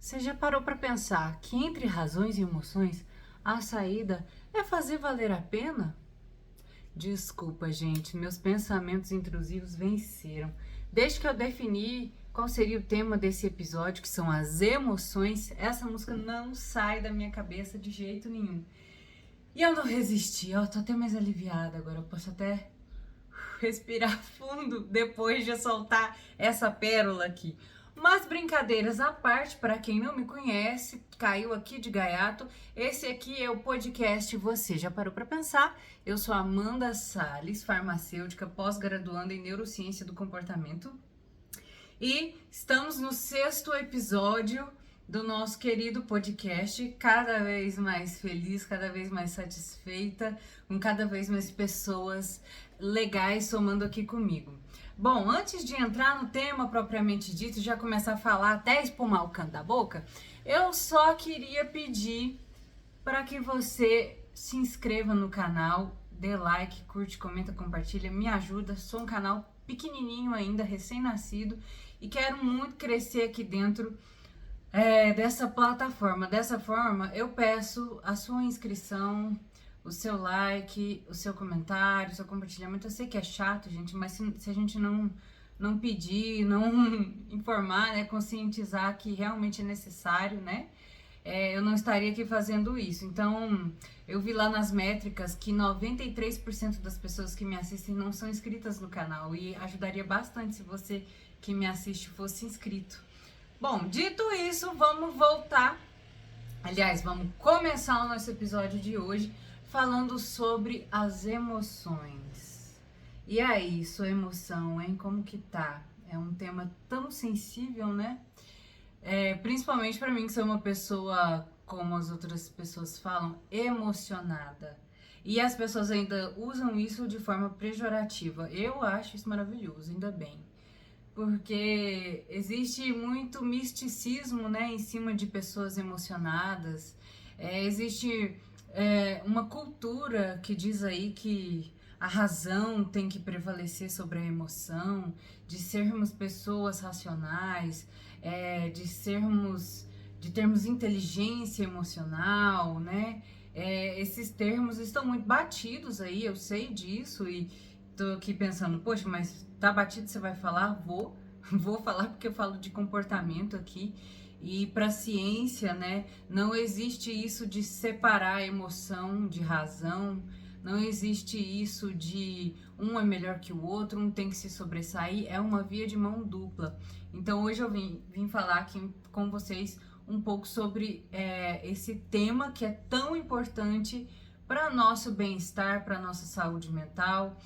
Você já parou para pensar que entre razões e emoções, a saída é fazer valer a pena? Desculpa, gente, meus pensamentos intrusivos venceram. Desde que eu defini qual seria o tema desse episódio, que são as emoções, essa música não sai da minha cabeça de jeito nenhum. E eu não resisti, eu tô até mais aliviada agora, eu posso até respirar fundo depois de soltar essa pérola aqui. Mas brincadeiras à parte, para quem não me conhece, caiu aqui de gaiato, esse aqui é o podcast Você Já Parou para Pensar? Eu sou Amanda Salles, farmacêutica, pós-graduanda em Neurociência do Comportamento. E estamos no 6º episódio do nosso querido podcast, cada vez mais feliz, cada vez mais satisfeita, com cada vez mais pessoas legais somando aqui comigo. Bom, antes de entrar no tema propriamente dito, já começar a falar até espumar o canto da boca, eu só queria pedir para que você se inscreva no canal, dê like, curte, comenta, compartilha, me ajuda. Sou um canal pequenininho ainda, recém-nascido, e quero muito crescer aqui dentro dessa plataforma. Dessa forma, eu peço a sua inscrição, o seu like, o seu comentário, o seu compartilhamento. Eu sei que é chato, gente, mas se a gente não pedir, não informar, né, conscientizar que realmente é necessário, né, eu não estaria aqui fazendo isso. Então, eu vi lá nas métricas que 93% das pessoas que me assistem não são inscritas no canal, e ajudaria bastante se você que me assiste fosse inscrito. Bom, dito isso, vamos voltar. Aliás, vamos começar o nosso episódio de hoje falando sobre as emoções. E aí, sua emoção, hein? Como que tá? É um tema tão sensível, né? Principalmente para mim, que sou uma pessoa, como as outras pessoas falam, emocionada. E as pessoas ainda usam isso de forma pejorativa. Eu acho isso maravilhoso, ainda bem. Porque existe muito misticismo, né, em cima de pessoas emocionadas. Existe uma cultura que diz aí que a razão tem que prevalecer sobre a emoção, de sermos pessoas racionais, de termos inteligência emocional, né? Esses termos estão muito batidos aí, eu sei disso, e tô aqui pensando, poxa, mas tá batido, você vai falar? Vou falar, porque eu falo de comportamento aqui. E para a ciência, né, não existe isso de separar a emoção de razão, não existe isso de um é melhor que o outro, um tem que se sobressair, é uma via de mão dupla. Então hoje eu vim falar aqui com vocês um pouco sobre esse tema que é tão importante para nosso bem-estar, para nossa saúde mental.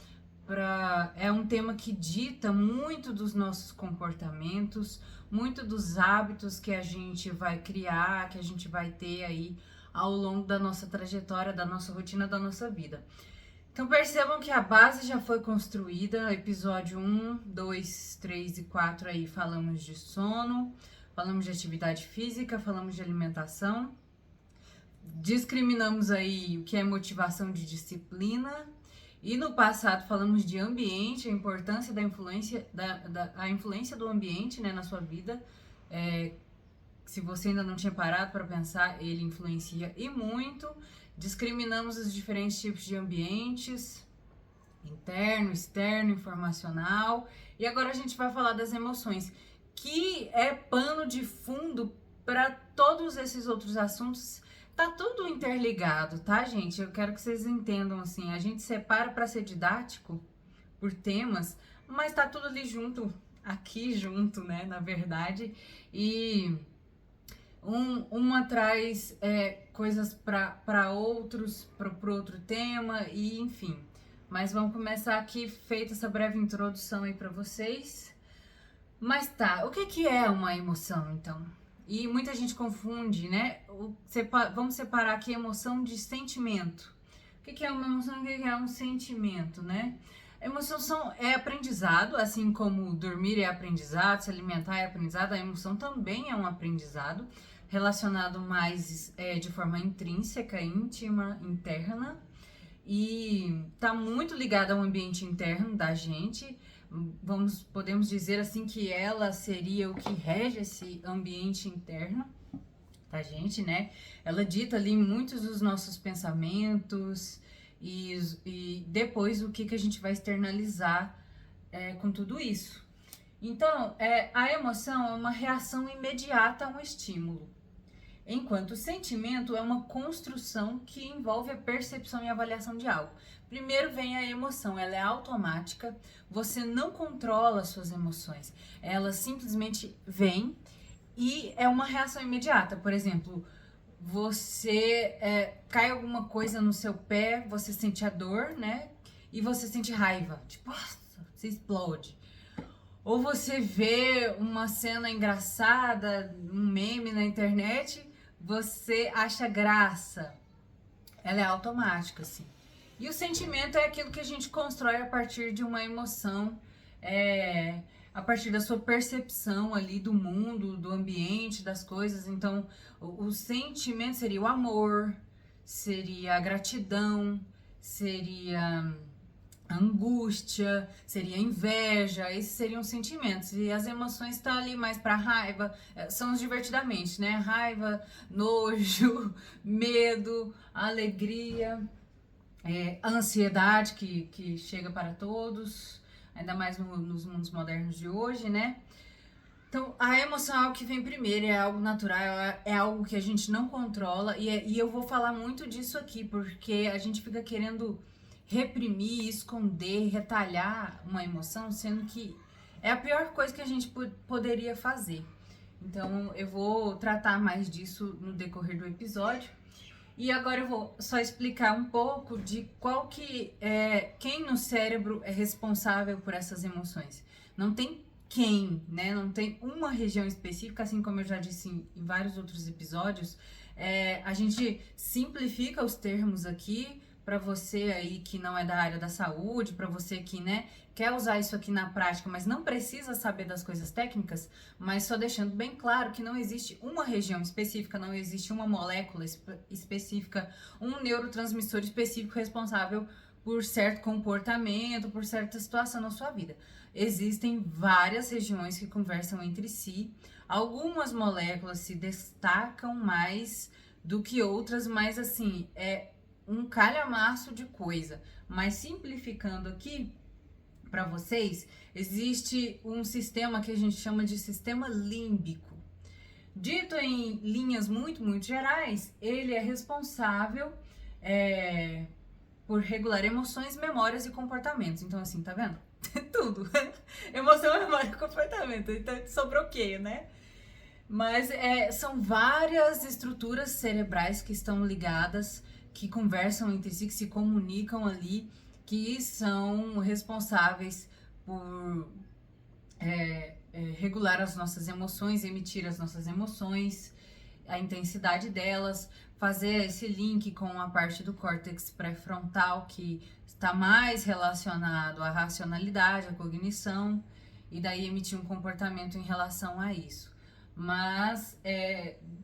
É um tema que dita muito dos nossos comportamentos, muito dos hábitos que a gente vai criar, que a gente vai ter aí ao longo da nossa trajetória, da nossa rotina, da nossa vida. Então percebam que a base já foi construída. Episódio 1, 2, 3 e 4 aí falamos de sono, falamos de atividade física, falamos de alimentação, discriminamos aí o que é motivação de disciplina. E no passado falamos de ambiente, a importância da influência, a influência do ambiente, né, na sua vida. Se você ainda não tinha parado para pensar, ele influencia e muito. Discriminamos os diferentes tipos de ambientes, interno, externo, informacional. E agora a gente vai falar das emoções, que é pano de fundo para todos esses outros assuntos. Tá tudo interligado, tá, gente? Eu quero que vocês entendam assim. A gente separa para ser didático por temas, mas tá tudo ali junto, aqui junto, né? Na verdade. E uma traz coisas para outros, para outro tema, e enfim. Mas vamos começar aqui, feita essa breve introdução aí para vocês. Mas tá, o que é uma emoção, então? E muita gente confunde, né? Vamos separar aqui emoção de sentimento. O que é uma emoção e o que é um sentimento, né? A emoção é aprendizado, assim como dormir é aprendizado, se alimentar é aprendizado, a emoção também é um aprendizado, relacionado mais de forma intrínseca, íntima, interna, e tá muito ligado ao ambiente interno da gente, Podemos dizer assim que ela seria o que rege esse ambiente interno da gente, né? Ela dita ali muitos dos nossos pensamentos e depois o que a gente vai externalizar com tudo isso. Então, a emoção é uma reação imediata a um estímulo, enquanto o sentimento é uma construção que envolve a percepção e avaliação de algo. Primeiro vem a emoção, ela é automática, você não controla suas emoções, ela simplesmente vem e é uma reação imediata. Por exemplo, você cai alguma coisa no seu pé, você sente a dor, né? E você sente raiva, tipo, você explode. Ou você vê uma cena engraçada, um meme na internet, você acha graça. Ela é automática, assim. E o sentimento é aquilo que a gente constrói a partir de uma emoção, a partir da sua percepção ali do mundo, do ambiente, das coisas. Então, o sentimento seria o amor, seria a gratidão, seria a angústia, seria a inveja, esses seriam os sentimentos. E as emoções estão ali mais para raiva, são os divertidamente, né? Raiva, nojo, medo, alegria, a ansiedade que chega para todos, ainda mais nos mundos modernos de hoje, né? Então, a emoção é algo que vem primeiro, é algo natural, é algo que a gente não controla, e eu vou falar muito disso aqui, porque a gente fica querendo reprimir, esconder, retalhar uma emoção, sendo que é a pior coisa que a gente poderia fazer. Então, eu vou tratar mais disso no decorrer do episódio. E agora eu vou só explicar um pouco de quem no cérebro é responsável por essas emoções. Não tem quem, né? Não tem uma região específica, assim como eu já disse em vários outros episódios. A gente simplifica os termos aqui para você aí que não é da área da saúde, para você que, né, quer usar isso aqui na prática, mas não precisa saber das coisas técnicas, mas só deixando bem claro que não existe uma região específica, não existe uma molécula específica, um neurotransmissor específico responsável por certo comportamento, por certa situação na sua vida. Existem várias regiões que conversam entre si, algumas moléculas se destacam mais do que outras, mas assim, um calhamaço de coisa. Mas simplificando aqui para vocês, existe um sistema que a gente chama de sistema límbico. Dito em linhas muito, muito gerais, ele é responsável por regular emoções, memórias e comportamentos. Então, assim, tá vendo? Tudo. Emoção, memória e comportamento. Então, sobrou o quê, né? Mas são várias estruturas cerebrais que estão ligadas, que conversam entre si, que se comunicam ali, que são responsáveis por regular as nossas emoções, emitir as nossas emoções, a intensidade delas, fazer esse link com a parte do córtex pré-frontal, que está mais relacionado à racionalidade, à cognição, e daí emitir um comportamento em relação a isso. Mas,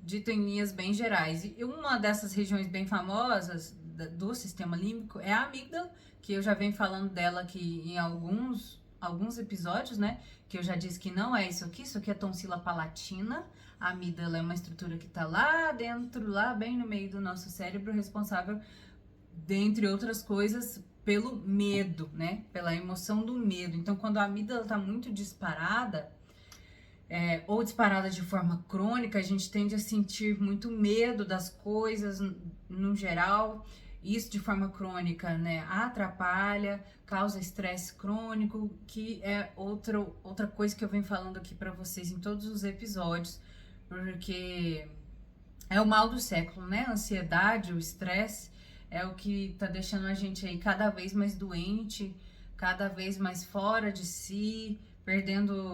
dito em linhas bem gerais, e uma dessas regiões bem famosas do sistema límbico é a amígdala, que eu já venho falando dela aqui em alguns episódios, né? Que eu já disse que não é isso aqui é tonsila palatina. A amígdala é uma estrutura que tá lá dentro, lá bem no meio do nosso cérebro, responsável, dentre outras coisas, pelo medo, né? Pela emoção do medo. Então, quando a amígdala tá muito disparada, ou disparada de forma crônica, a gente tende a sentir muito medo das coisas no geral. Isso de forma crônica, né, atrapalha, causa estresse crônico, que é outra coisa que eu venho falando aqui para vocês em todos os episódios, porque é o mal do século, né? A ansiedade, o estresse é o que tá deixando a gente aí cada vez mais doente, cada vez mais fora de si,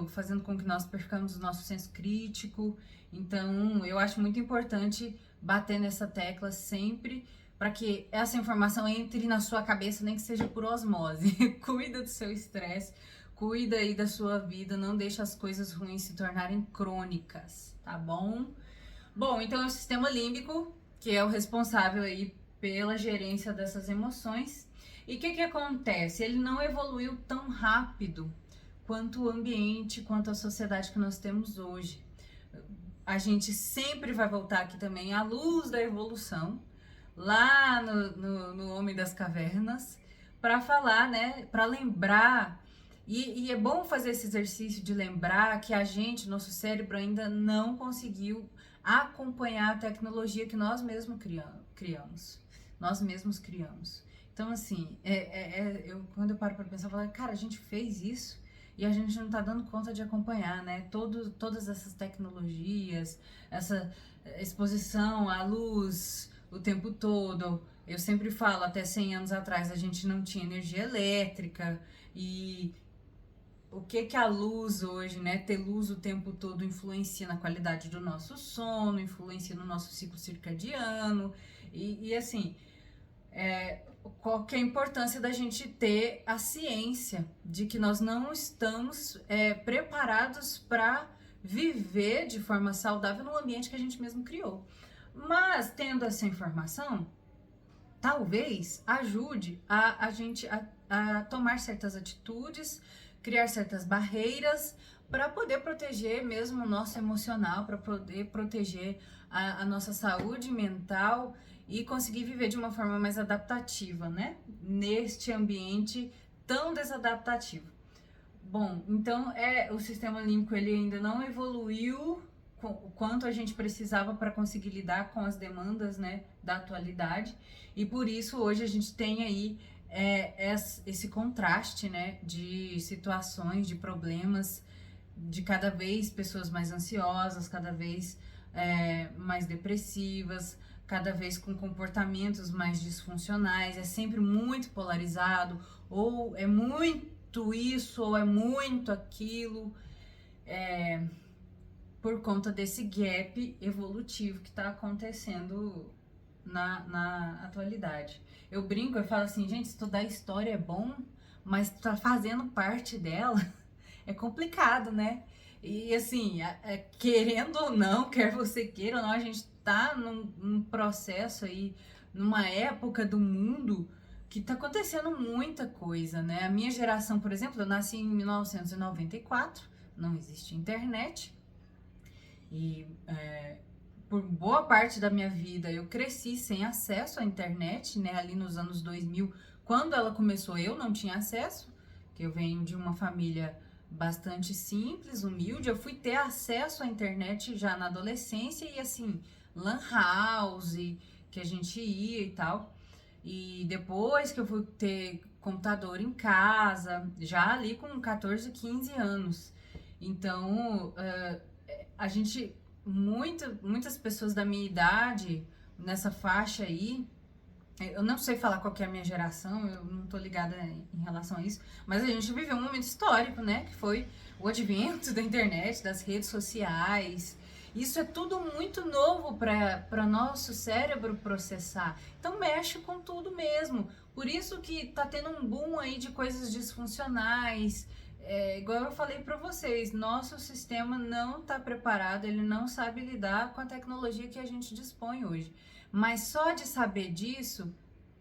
fazendo com que nós percamos o nosso senso crítico. Então, eu acho muito importante bater nessa tecla sempre, para que essa informação entre na sua cabeça, nem que seja por osmose. Cuida do seu estresse, cuida aí da sua vida, não deixa as coisas ruins se tornarem crônicas, tá bom? Bom, então é o sistema límbico, que é o responsável aí pela gerência dessas emoções. E o que acontece? Ele não evoluiu tão rápido quanto o ambiente, quanto a sociedade que nós temos hoje. A gente sempre vai voltar aqui também à luz da evolução, lá no Homem das Cavernas, para falar, né, para lembrar. E é bom fazer esse exercício de lembrar que a gente, nosso cérebro, ainda não conseguiu acompanhar a tecnologia que nós mesmos criamos. Nós mesmos criamos. Então, assim, quando eu paro para pensar, eu falo, cara, a gente fez isso e a gente não está dando conta de acompanhar, né? Todas essas tecnologias, essa exposição à luz o tempo todo. Eu sempre falo, até 100 anos atrás a gente não tinha energia elétrica e o que a luz hoje, né? Ter luz o tempo todo influencia na qualidade do nosso sono, influencia no nosso ciclo circadiano e assim, qual que é a importância da gente ter a ciência de que nós não estamos preparados para viver de forma saudável no ambiente que a gente mesmo criou. Mas, tendo essa informação, talvez ajude a gente a tomar certas atitudes, criar certas barreiras para poder proteger mesmo o nosso emocional, para poder proteger a nossa saúde mental e conseguir viver de uma forma mais adaptativa, né? Neste ambiente tão desadaptativo. Bom, então o sistema límbico ele ainda não evoluiu o quanto a gente precisava para conseguir lidar com as demandas, né, da atualidade, e por isso hoje a gente tem aí esse contraste, né, de situações, de problemas, de cada vez pessoas mais ansiosas, cada vez mais depressivas, cada vez com comportamentos mais disfuncionais, é sempre muito polarizado, ou é muito isso, ou é muito aquilo, por conta desse gap evolutivo que está acontecendo na atualidade. Eu brinco, eu falo assim, gente, estudar história é bom, mas tá fazendo parte dela é complicado, né? E assim, querendo ou não, quer você queira ou não, a gente tá num processo aí, numa época do mundo que tá acontecendo muita coisa, né? A minha geração, por exemplo, eu nasci em 1994, não existe internet, e por boa parte da minha vida eu cresci sem acesso à internet, né? Ali nos anos 2000, quando ela começou, eu não tinha acesso, que eu venho de uma família bastante simples, humilde. Eu fui ter acesso à internet já na adolescência e assim, lan house, que a gente ia e tal. E depois que eu fui ter computador em casa, já ali com 14, 15 anos. Então, a gente, muitas pessoas da minha idade, nessa faixa aí, eu não sei falar qual que é a minha geração, eu não tô ligada em relação a isso, mas a gente viveu um momento histórico, né? Que foi o advento da internet, das redes sociais. Isso é tudo muito novo para nosso cérebro processar. Então mexe com tudo mesmo. Por isso que tá tendo um boom aí de coisas disfuncionais. Igual eu falei para vocês, nosso sistema não está preparado, ele não sabe lidar com a tecnologia que a gente dispõe hoje. Mas só de saber disso,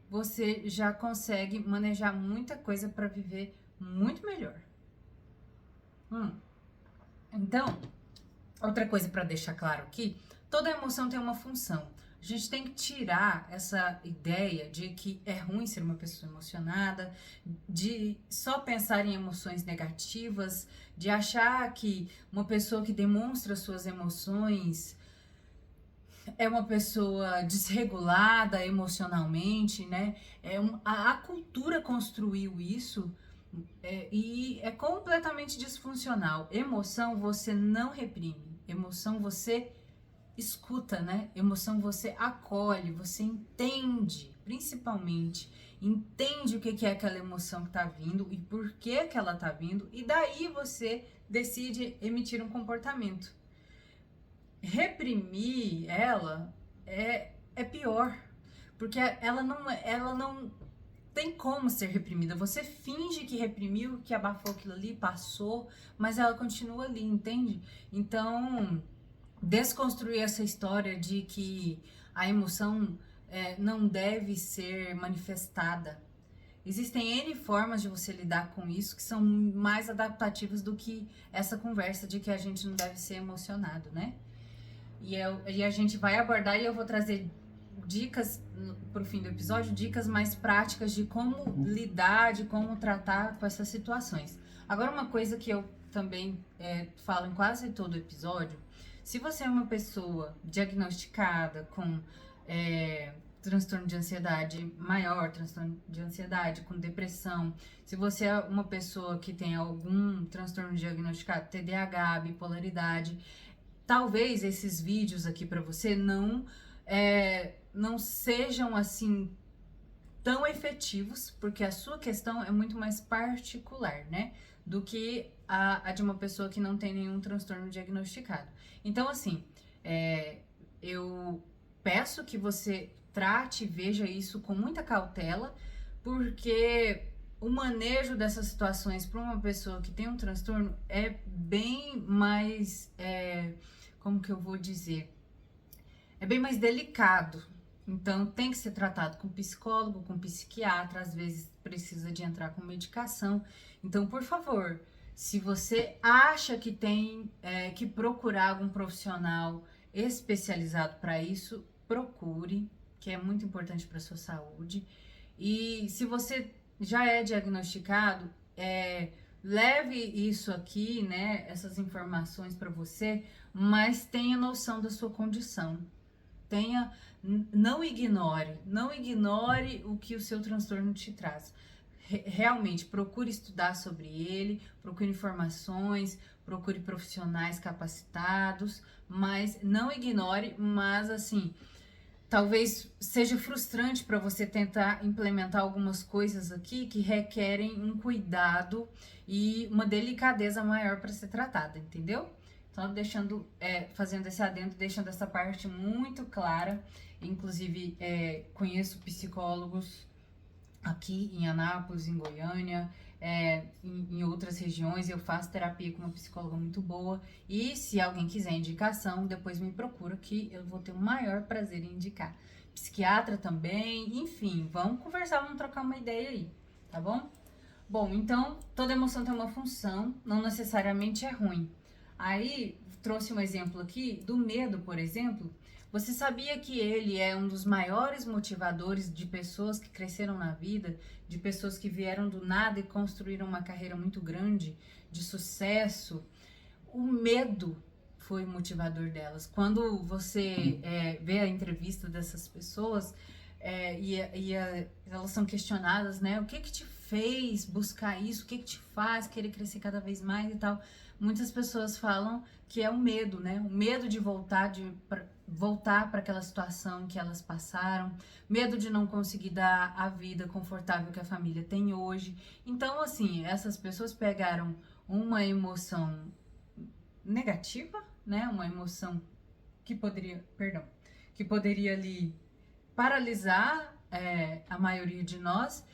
você já consegue manejar muita coisa para viver muito melhor. Então, outra coisa para deixar claro aqui, toda emoção tem uma função. A gente tem que tirar essa ideia de que é ruim ser uma pessoa emocionada, de só pensar em emoções negativas, de achar que uma pessoa que demonstra suas emoções é uma pessoa desregulada emocionalmente, né? A cultura construiu isso e é completamente disfuncional. Emoção você não reprime, emoção você escuta, né? Emoção você acolhe, você entende, principalmente, entende o que é aquela emoção que tá vindo e por que ela tá vindo, e daí você decide emitir um comportamento. Reprimir ela é pior, porque ela não tem como ser reprimida. Você finge que reprimiu, que abafou aquilo ali, passou, mas ela continua ali, entende? Então, desconstruir essa história de que a emoção não deve ser manifestada. Existem N formas de você lidar com isso que são mais adaptativas do que essa conversa de que a gente não deve ser emocionado, né? E a gente vai abordar e eu vou trazer dicas pro fim do episódio, dicas mais práticas de como lidar, de como tratar com essas situações. Agora, uma coisa que eu também falo em quase todo episódio, se você é uma pessoa diagnosticada com transtorno de ansiedade maior, transtorno de ansiedade com depressão, se você é uma pessoa que tem algum transtorno diagnosticado, TDAH, bipolaridade, talvez esses vídeos aqui para você não sejam assim tão efetivos, porque a sua questão é muito mais particular, né? Do que a de uma pessoa que não tem nenhum transtorno diagnosticado. Então, assim, eu peço que você trate e veja isso com muita cautela, porque o manejo dessas situações para uma pessoa que tem um transtorno é bem mais, como que eu vou dizer? É bem mais delicado. Então, tem que ser tratado com psicólogo, com psiquiatra, às vezes precisa de entrar com medicação. Então, por favor, se você acha que tem que procurar algum profissional especializado para isso, procure, que é muito importante para a sua saúde. E se você já é diagnosticado, leve isso aqui, né, essas informações para você, mas tenha noção da sua condição. Não ignore o que o seu transtorno te traz. Realmente, procure estudar sobre ele, procure informações, procure profissionais capacitados, mas não ignore, mas assim, talvez seja frustrante para você tentar implementar algumas coisas aqui que requerem um cuidado e uma delicadeza maior para ser tratada, entendeu? Então, fazendo esse adendo, deixando essa parte muito clara. Inclusive, conheço psicólogos aqui em Anápolis, em Goiânia, em outras regiões. Eu faço terapia com uma psicóloga muito boa. E se alguém quiser indicação, depois me procura que eu vou ter o maior prazer em indicar. Psiquiatra também, enfim, vamos conversar, vamos trocar uma ideia aí, tá bom? Bom, então, toda emoção tem uma função, não necessariamente é ruim. Aí, trouxe um exemplo aqui do medo, por exemplo. Você sabia que ele é um dos maiores motivadores de pessoas que cresceram na vida, de pessoas que vieram do nada e construíram uma carreira muito grande, de sucesso? O medo foi o motivador delas. Quando você vê a entrevista dessas pessoas, elas são questionadas, né? O que te fez buscar isso? O que te faz querer crescer cada vez mais e tal? Muitas pessoas falam que é o medo, né? O medo de voltar para aquela situação que elas passaram, medo de não conseguir dar a vida confortável que a família tem hoje. Então, assim, essas pessoas pegaram uma emoção negativa, né? Uma emoção que poderia ali paralisar a maioria de nós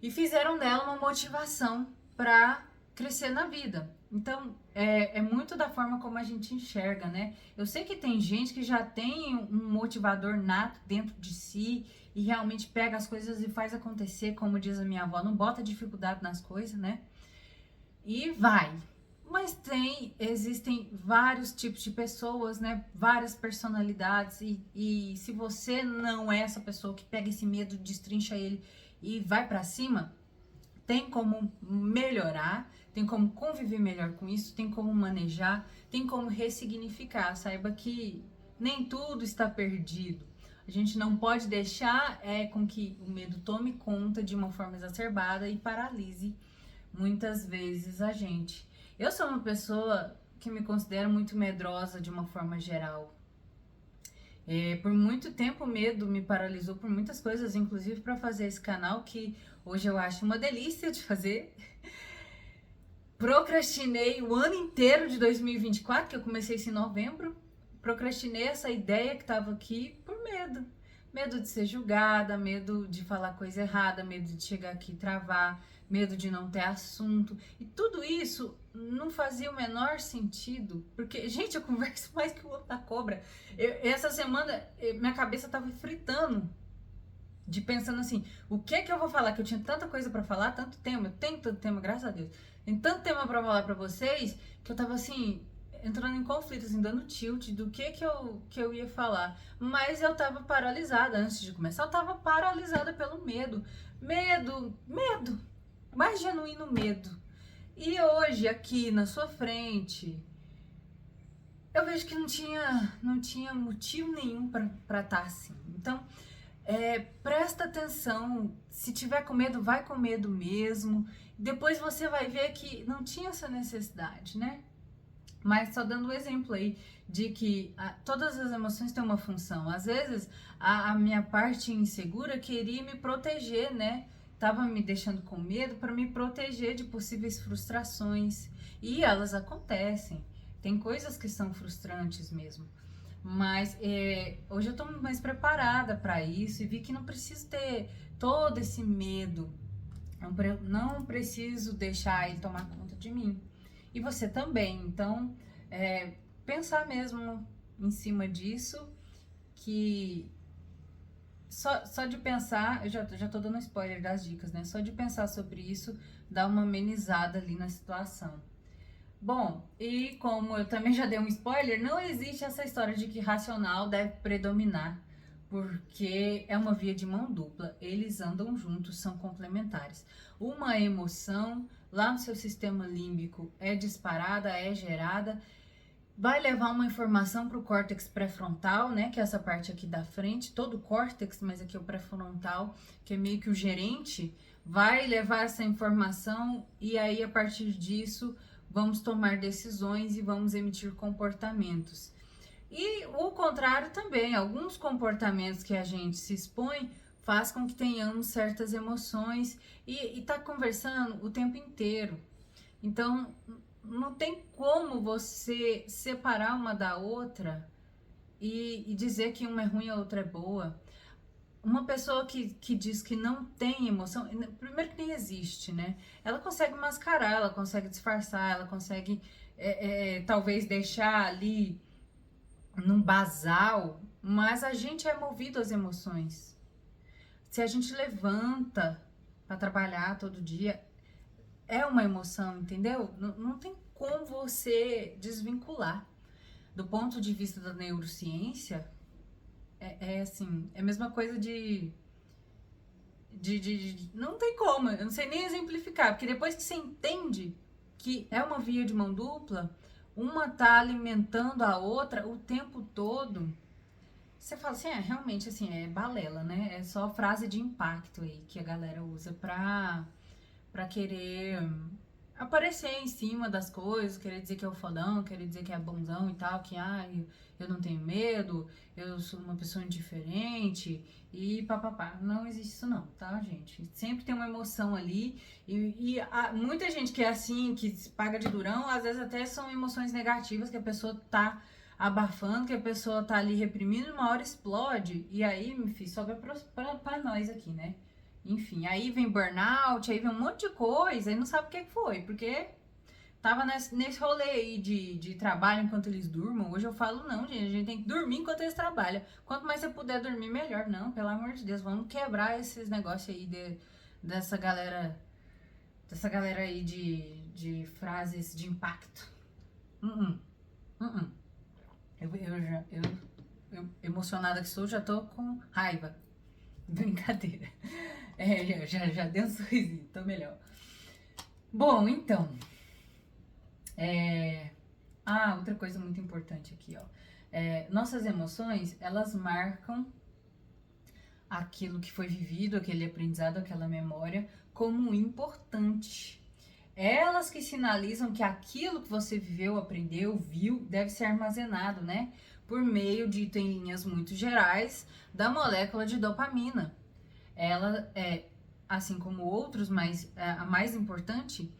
e fizeram dela uma motivação para crescer na vida. Então, é muito da forma como a gente enxerga, né? Eu sei que tem gente que já tem um motivador nato dentro de si e realmente pega as coisas e faz acontecer, como diz a minha avó, não bota dificuldade nas coisas, né? E vai. Mas existem vários tipos de pessoas, né? Várias personalidades e se você não é essa pessoa que pega esse medo, destrincha ele e vai pra cima, tem como melhorar, tem como conviver melhor com isso, tem como manejar, tem como ressignificar. Saiba que nem tudo está perdido. A gente não pode deixar com que o medo tome conta de uma forma exacerbada e paralise muitas vezes a gente. Eu sou uma pessoa que me considero muito medrosa de uma forma geral. Por muito tempo o medo me paralisou por muitas coisas, inclusive para fazer esse canal, que hoje eu acho uma delícia de fazer. Procrastinei o ano inteiro de 2024, que eu comecei isso em novembro. Procrastinei essa ideia que estava aqui por medo. Medo de ser julgada, medo de falar coisa errada, medo de chegar aqui e travar, medo de não ter assunto. E tudo isso não fazia o menor sentido, porque, gente, eu converso mais que o outro da cobra. Essa semana, minha cabeça tava fritando. de pensando assim, o que é que eu vou falar? Que eu tinha tanta coisa pra falar, tanto tema, eu tenho tanto tema, graças a Deus. Tem tanto tema pra falar pra vocês, que eu tava assim, entrando em conflito, assim, dando tilt do que eu ia falar. Mas eu tava paralisada antes de começar, eu tava paralisada pelo medo. Medo, mais genuíno medo. E hoje, aqui na sua frente, eu vejo que não tinha motivo nenhum pra estar assim. Então, presta atenção, se tiver com medo, vai com medo mesmo. Depois você vai ver que não tinha essa necessidade, né? Mas só dando um exemplo aí de que todas as emoções têm uma função. Às vezes, a minha parte insegura queria me proteger, né? Tava me deixando com medo para me proteger de possíveis frustrações. E elas acontecem. Tem coisas que são frustrantes mesmo. Mas hoje eu tô mais preparada para isso e vi que não preciso ter todo esse medo. Não preciso deixar ele tomar conta de mim. E você também. Então, pensar mesmo em cima disso, que só de pensar, eu já tô dando spoiler das dicas, né? Só de pensar sobre isso, dá uma amenizada ali na situação. Bom, e como eu também já dei um spoiler, não existe essa história de que racional deve predominar, porque é uma via de mão dupla, eles andam juntos, são complementares. Uma emoção lá no seu sistema límbico é disparada, é gerada, vai levar uma informação para o córtex pré-frontal, né, que é essa parte aqui da frente, todo o córtex, mas aqui é o pré-frontal, que é meio que o gerente, vai levar essa informação e aí a partir disso vamos tomar decisões e vamos emitir comportamentos. E o contrário também, alguns comportamentos que a gente se expõe faz com que tenhamos certas emoções e tá conversando o tempo inteiro. Então, não tem como você separar uma da outra e dizer que uma é ruim e a outra é boa. Uma pessoa que diz que não tem emoção, primeiro que nem existe, né? Ela consegue mascarar, ela consegue disfarçar, ela consegue talvez deixar ali num basal, mas a gente é movido às emoções. Se a gente levanta para trabalhar todo dia, é uma emoção, entendeu? Não tem como você desvincular. Do ponto de vista da neurociência, assim, é a mesma coisa não tem como, eu não sei nem exemplificar, porque depois que você entende que é uma via de mão dupla, uma tá alimentando a outra o tempo todo, você fala assim, realmente, assim, é balela, né? É só frase de impacto aí que a galera usa pra querer aparecer em cima das coisas, querer dizer que é o fodão, querer dizer que é bonzão e tal, que eu não tenho medo, eu sou uma pessoa indiferente e papapá. Não existe isso não, tá, gente? Sempre tem uma emoção ali e muita gente que é assim, que se paga de durão, às vezes até são emoções negativas que a pessoa tá abafando, que a pessoa tá ali reprimindo, uma hora explode e aí, meu filho, sobra pra nós aqui, né? Enfim, aí vem burnout, aí vem um monte de coisa, e não sabe o que foi, porque tava nesse rolê aí de trabalho enquanto eles durmam. Hoje eu falo, não, gente, a gente tem que dormir enquanto eles trabalham. Quanto mais você puder dormir, melhor. Não, pelo amor de Deus, vamos quebrar esses negócios aí dessa galera aí de frases de impacto. Uh-uh, uh-uh. Eu emocionada que sou, já tô com raiva. Brincadeira. Já deu um sorrisinho, tô melhor. Bom, então. Outra coisa muito importante aqui, ó. Nossas emoções, elas marcam aquilo que foi vivido, aquele aprendizado, aquela memória, como importante. Elas que sinalizam que aquilo que você viveu, aprendeu, viu, deve ser armazenado, né? Por meio, dito em linhas muito gerais, da molécula de dopamina. Ela assim como outros, mas a mais importante,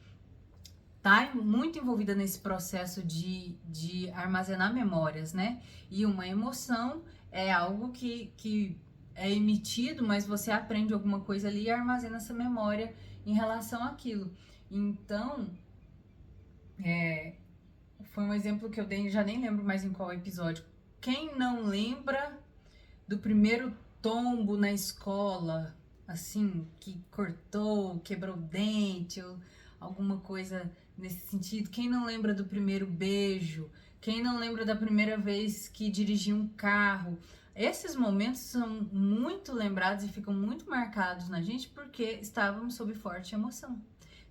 tá muito envolvida nesse processo de armazenar memórias, né? E uma emoção é algo que é emitido, mas você aprende alguma coisa ali e armazena essa memória em relação àquilo. Então, foi um exemplo que eu dei, já nem lembro mais em qual episódio. Quem não lembra do primeiro tombo na escola, assim, que cortou, quebrou o dente, ou alguma coisa nesse sentido. Quem não lembra do primeiro beijo? Quem não lembra da primeira vez que dirigiu um carro? Esses momentos são muito lembrados e ficam muito marcados na gente porque estávamos sob forte emoção.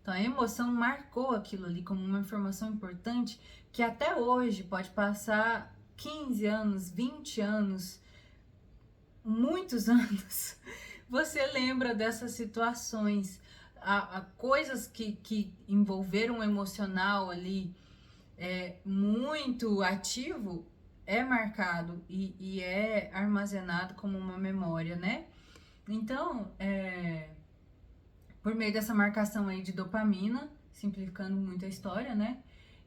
Então a emoção marcou aquilo ali como uma informação importante que até hoje pode passar 15 anos, 20 anos, muitos anos, você lembra dessas situações, coisas que envolveram o emocional ali muito ativo, é marcado e é armazenado como uma memória, né? Então, por meio dessa marcação aí de dopamina, simplificando muito a história, né?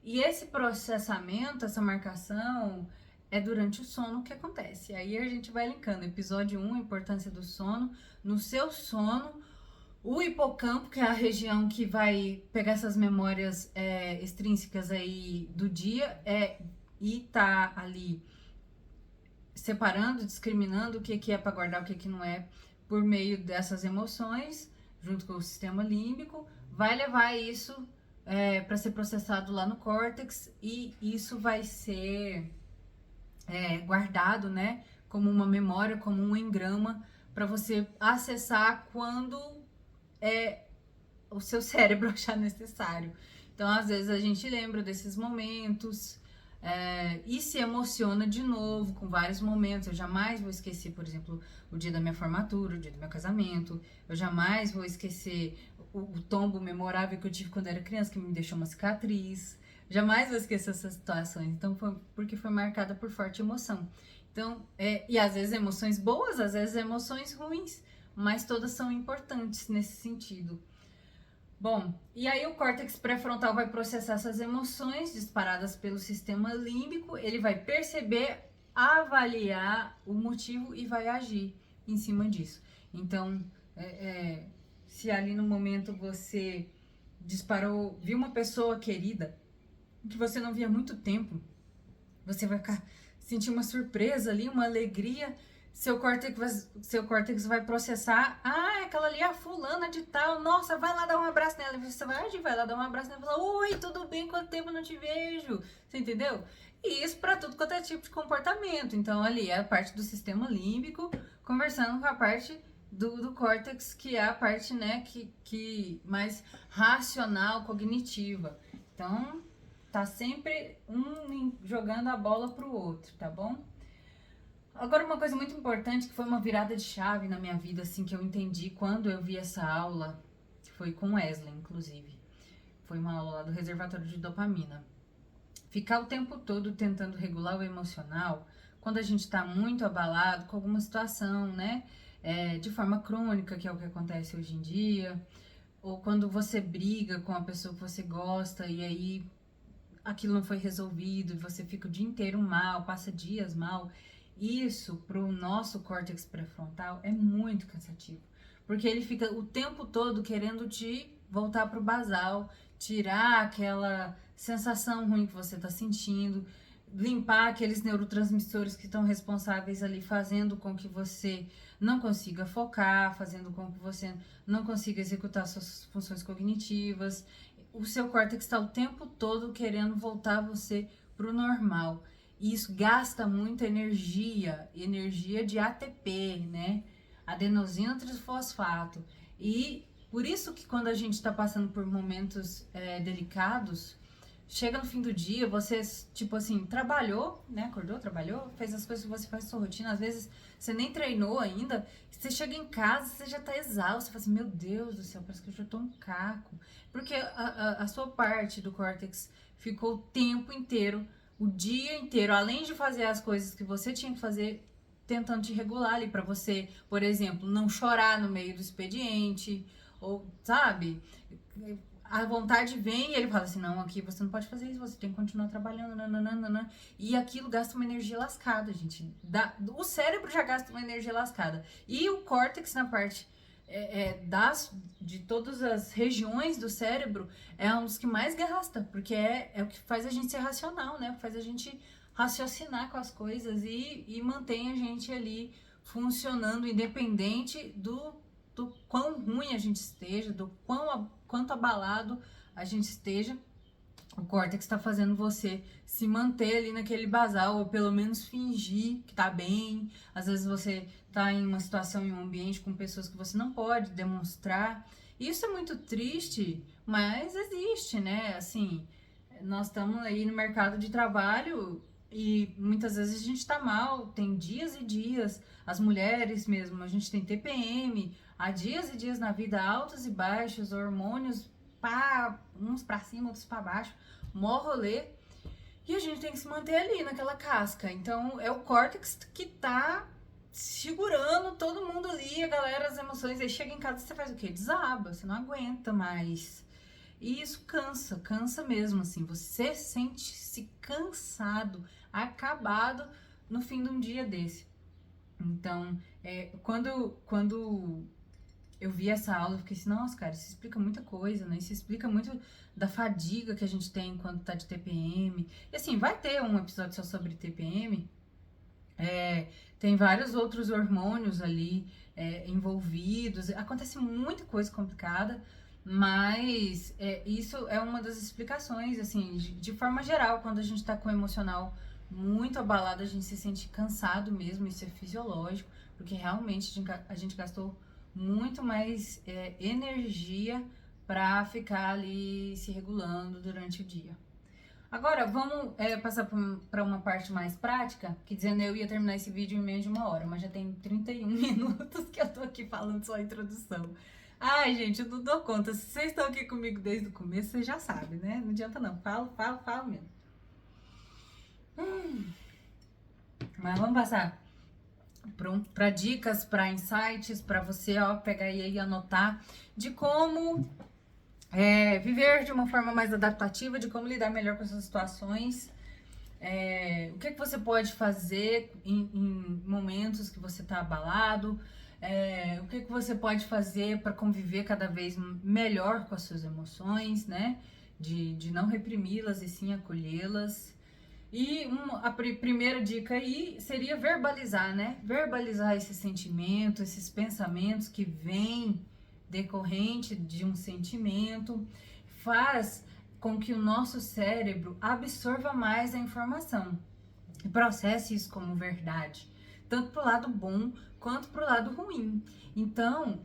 E esse processamento, essa marcação, é durante o sono que acontece. Aí a gente vai linkando. Episódio 1, a importância do sono. No seu sono, o hipocampo, que é a região que vai pegar essas memórias extrínsecas aí do dia, e tá ali separando, discriminando o que é para guardar, o que não é, por meio dessas emoções, junto com o sistema límbico, vai levar isso para ser processado lá no córtex, e isso vai ser guardado, né, como uma memória, como um engrama, para você acessar quando o seu cérebro achar necessário. Então, às vezes, a gente lembra desses momentos e se emociona de novo com vários momentos. Eu jamais vou esquecer, por exemplo, o dia da minha formatura, o dia do meu casamento. Eu jamais vou esquecer o tombo memorável que eu tive quando era criança, que me deixou uma cicatriz. Jamais vou esquecer essas situações. Então, porque foi marcada por forte emoção. Então, e às vezes emoções boas, às vezes emoções ruins, mas todas são importantes nesse sentido. Bom, e aí o córtex pré-frontal vai processar essas emoções disparadas pelo sistema límbico, ele vai perceber, avaliar o motivo e vai agir em cima disso. Então, se ali no momento você disparou, viu uma pessoa querida que você não via há muito tempo, você vai sentir uma surpresa ali, uma alegria. Seu córtex vai processar, aquela ali é a fulana de tal, nossa, vai lá dar um abraço nela. E você vai agir, vai lá dar um abraço nela e fala, oi, tudo bem, quanto tempo eu não te vejo? Você entendeu? E isso para tudo quanto é tipo de comportamento. Então ali é a parte do sistema límbico conversando com a parte do córtex, que é a parte, né, que mais racional, cognitiva. Então, tá sempre um jogando a bola pro outro, tá bom? Agora, uma coisa muito importante, que foi uma virada de chave na minha vida, assim, que eu entendi quando eu vi essa aula, foi com Wesley, inclusive. Foi uma aula lá do reservatório de dopamina. Ficar o tempo todo tentando regular o emocional, quando a gente tá muito abalado com alguma situação, né? De forma crônica, que é o que acontece hoje em dia, ou quando você briga com a pessoa que você gosta e aí aquilo não foi resolvido e você fica o dia inteiro mal, passa dias mal. Isso pro nosso córtex pré-frontal é muito cansativo, porque ele fica o tempo todo querendo te voltar pro basal, tirar aquela sensação ruim que você tá sentindo, limpar aqueles neurotransmissores que estão responsáveis ali, fazendo com que você não consiga focar, fazendo com que você não consiga executar suas funções cognitivas. O seu córtex está o tempo todo querendo voltar você pro normal. E isso gasta muita energia de ATP, né? Adenosina trifosfato. E por isso que quando a gente está passando por momentos delicados, chega no fim do dia, você, tipo assim, trabalhou, né? Acordou, trabalhou, fez as coisas que você faz na sua rotina. Às vezes você nem treinou ainda. Você chega em casa, você já tá exausto. Você fala assim, meu Deus do céu, parece que eu já tô um caco. Porque a sua parte do córtex ficou o tempo inteiro, o dia inteiro, além de fazer as coisas que você tinha que fazer, tentando te regular ali pra você, por exemplo, não chorar no meio do expediente, ou, sabe? A vontade vem e ele fala assim, não, aqui você não pode fazer isso, você tem que continuar trabalhando, nananana. E aquilo gasta uma energia lascada, gente. O cérebro já gasta uma energia lascada. E o córtex, na parte de todas as regiões do cérebro, é um dos que mais gasta, porque é o que faz a gente ser racional, né? Faz a gente raciocinar com as coisas e mantém a gente ali funcionando independente do quão ruim a gente esteja, do quanto abalado a gente esteja. O córtex está fazendo você se manter ali naquele basal, ou pelo menos fingir que tá bem. Às vezes você tá em uma situação, em um ambiente com pessoas que você não pode demonstrar. Isso é muito triste, mas existe, né? Assim, nós estamos aí no mercado de trabalho e muitas vezes a gente tá mal, tem dias e dias. As mulheres mesmo, a gente tem TPM, há dias e dias na vida, altos e baixos, hormônios uns pra cima, outros pra baixo, mó rolê. E a gente tem que se manter ali naquela casca. Então é o córtex que tá segurando todo mundo ali, a galera, as emoções. Aí chega em casa, você faz o quê? Desaba, você não aguenta mais. E isso cansa mesmo, assim. Você sente-se cansado, acabado no fim de um dia desse. Então, quando eu vi essa aula, eu fiquei assim, nossa, cara, isso explica muita coisa, né? Isso explica muito da fadiga que a gente tem quando tá de TPM. E assim, vai ter um episódio só sobre TPM. Tem vários outros hormônios ali envolvidos. Acontece muita coisa complicada, mas isso é uma das explicações, assim, de forma geral, quando a gente tá com o emocional muito abalado, a gente se sente cansado mesmo, isso é fisiológico, porque realmente a gente gastou muito mais energia para ficar ali se regulando durante o dia. Agora, vamos passar para uma parte mais prática, que dizendo eu ia terminar esse vídeo em menos de 1 hora, mas já tem 31 minutos que eu tô aqui falando só a introdução. Ai, gente, eu não dou conta. Se vocês estão aqui comigo desde o começo, vocês já sabem, né? Não adianta não. Falo mesmo. Mas vamos passar para dicas, para insights, para você pegar aí e anotar de como viver de uma forma mais adaptativa, de como lidar melhor com essas situações. O que você pode fazer em momentos que você está abalado, o que você pode fazer para conviver cada vez melhor com as suas emoções, né? De não reprimi-las e sim acolhê-las. E a primeira dica aí seria verbalizar, né? Verbalizar esses sentimentos, esses pensamentos que vêm decorrente de um sentimento, faz com que o nosso cérebro absorva mais a informação e processe isso como verdade, tanto pro lado bom quanto pro lado ruim. Então,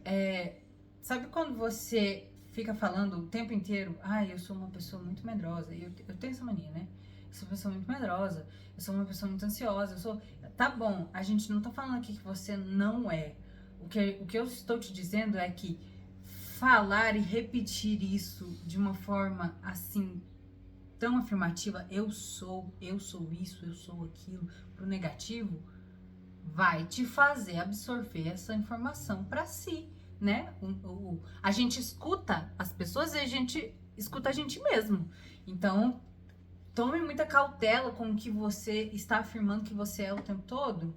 sabe quando você fica falando o tempo inteiro, eu sou uma pessoa muito medrosa, eu tenho essa mania, né? Eu sou uma pessoa muito medrosa, eu sou uma pessoa muito ansiosa, Tá bom, a gente não tá falando aqui que você não é. O que eu estou te dizendo é que falar e repetir isso de uma forma assim tão afirmativa, eu sou isso, eu sou aquilo, pro negativo, vai te fazer absorver essa informação para si, né? A gente escuta as pessoas e a gente escuta a gente mesmo. Então, tome muita cautela com o que você está afirmando que você é o tempo todo.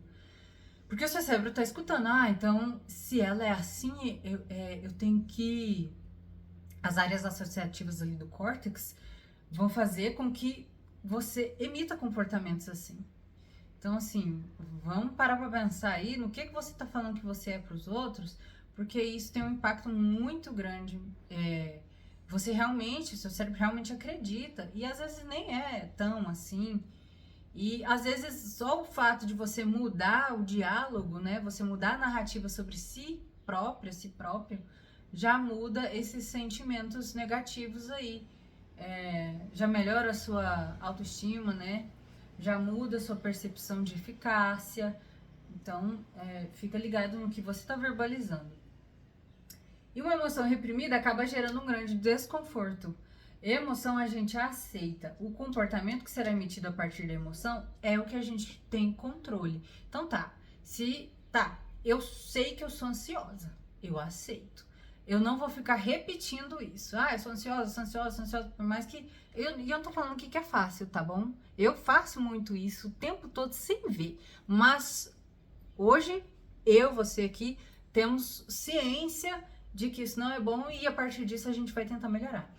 Porque o seu cérebro tá escutando, então se ela é assim, eu tenho que... As áreas associativas ali do córtex vão fazer com que você emita comportamentos assim. Então, assim, vamos parar pra pensar aí no que você tá falando que você é pros outros, porque isso tem um impacto muito grande. Você realmente, o seu cérebro realmente acredita, e às vezes nem é tão assim. E às vezes só o fato de você mudar o diálogo, né? Você mudar a narrativa sobre si próprio, já muda esses sentimentos negativos aí. Já melhora a sua autoestima, né? Já muda a sua percepção de eficácia. Então, fica ligado no que você está verbalizando. E uma emoção reprimida acaba gerando um grande desconforto. Emoção a gente aceita. O comportamento que será emitido a partir da emoção é o que a gente tem controle. Então eu sei que eu sou ansiosa. Eu aceito. Eu não vou ficar repetindo isso. Eu sou ansiosa, por mais que... eu não tô falando que é fácil, tá bom? Eu faço muito isso o tempo todo sem ver. Mas hoje, você aqui, temos ciência de que isso não é bom e a partir disso a gente vai tentar melhorar.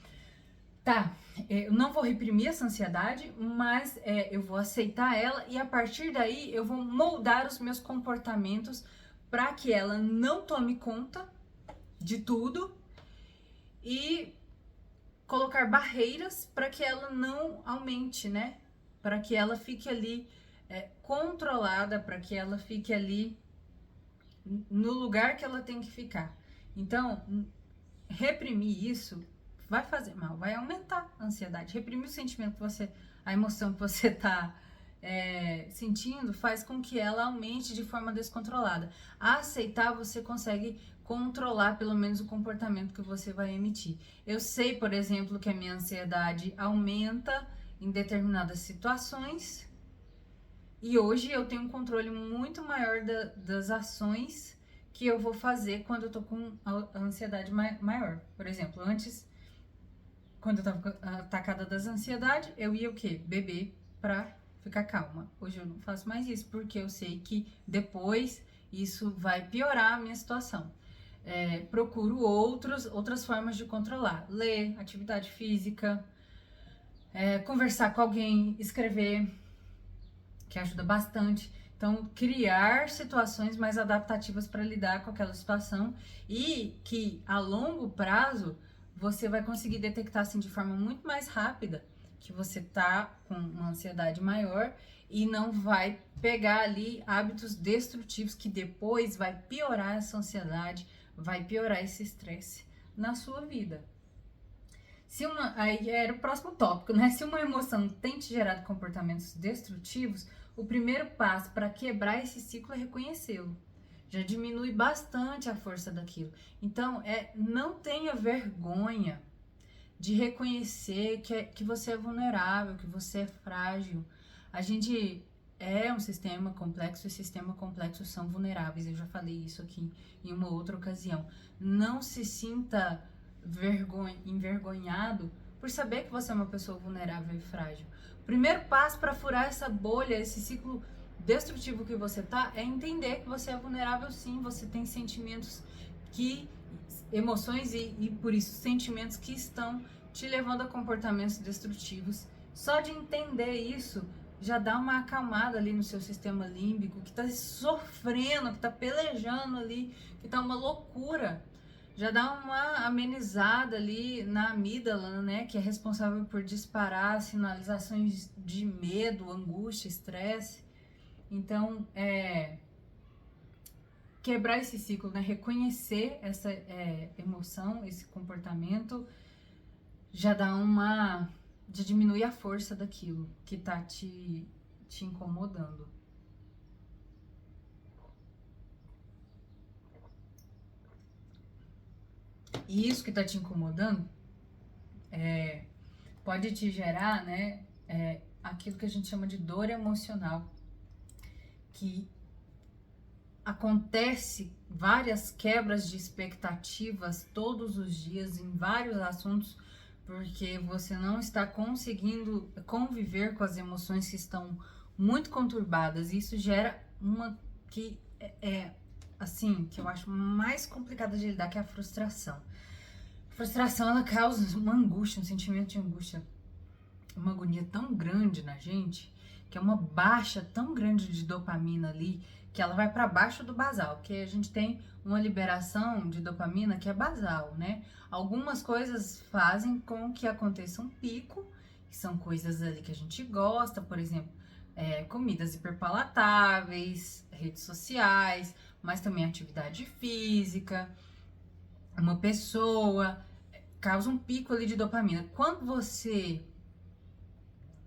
Eu não vou reprimir essa ansiedade, mas eu vou aceitar ela e a partir daí eu vou moldar os meus comportamentos para que ela não tome conta de tudo e colocar barreiras para que ela não aumente, né? Para que ela fique ali controlada, para que ela fique ali no lugar que ela tem que ficar. Então, reprimir isso vai fazer mal, vai aumentar a ansiedade. Reprimir o sentimento que você, a emoção que você tá sentindo faz com que ela aumente de forma descontrolada. A aceitar, você consegue controlar pelo menos o comportamento que você vai emitir. Eu sei, por exemplo, que a minha ansiedade aumenta em determinadas situações e hoje eu tenho um controle muito maior das ações que eu vou fazer quando eu tô com a ansiedade maior. Por exemplo, antes, quando eu tava atacada das ansiedades, eu ia o quê? Beber pra ficar calma. Hoje eu não faço mais isso, porque eu sei que depois isso vai piorar a minha situação. Procuro outras formas de controlar. Ler, atividade física, conversar com alguém, escrever, que ajuda bastante. Então, criar situações mais adaptativas para lidar com aquela situação e que a longo prazo você vai conseguir detectar assim de forma muito mais rápida que você tá com uma ansiedade maior e não vai pegar ali hábitos destrutivos que depois vai piorar essa ansiedade, vai piorar esse estresse na sua vida. Aí era o próximo tópico, né? Se uma emoção tem te gerado comportamentos destrutivos, o primeiro passo para quebrar esse ciclo é reconhecê-lo. Já diminui bastante a força daquilo. Então, não tenha vergonha de reconhecer que você é vulnerável, que você é frágil. A gente é um sistema complexo e sistemas complexos são vulneráveis. Eu já falei isso aqui em uma outra ocasião. Não se sinta envergonhado por saber que você é uma pessoa vulnerável e frágil. O primeiro passo para furar essa bolha, esse ciclo destrutivo que você tá, é entender que você é vulnerável sim, você tem sentimentos emoções e por isso sentimentos que estão te levando a comportamentos destrutivos. Só de entender isso já dá uma acalmada ali no seu sistema límbico, que tá sofrendo, que tá pelejando ali, que tá uma loucura. Já dá uma amenizada ali na amígdala, né, que é responsável por disparar sinalizações de medo, angústia, estresse. Então, quebrar esse ciclo, né, reconhecer essa emoção, esse comportamento, já diminui a força daquilo que tá te incomodando. E isso que tá te incomodando pode te gerar, né, aquilo que a gente chama de dor emocional, que acontece várias quebras de expectativas todos os dias em vários assuntos, porque você não está conseguindo conviver com as emoções que estão muito conturbadas. Isso gera uma que assim, que eu acho mais complicada de lidar, que é a frustração. A frustração, ela causa uma angústia, um sentimento de angústia, uma agonia tão grande na gente, que é uma baixa tão grande de dopamina ali, que ela vai para baixo do basal, porque a gente tem uma liberação de dopamina que é basal, né? Algumas coisas fazem com que aconteça um pico, que são coisas ali que a gente gosta, por exemplo, comidas hiperpalatáveis, redes sociais, mas também atividade física, uma pessoa, causa um pico ali de dopamina. Quando você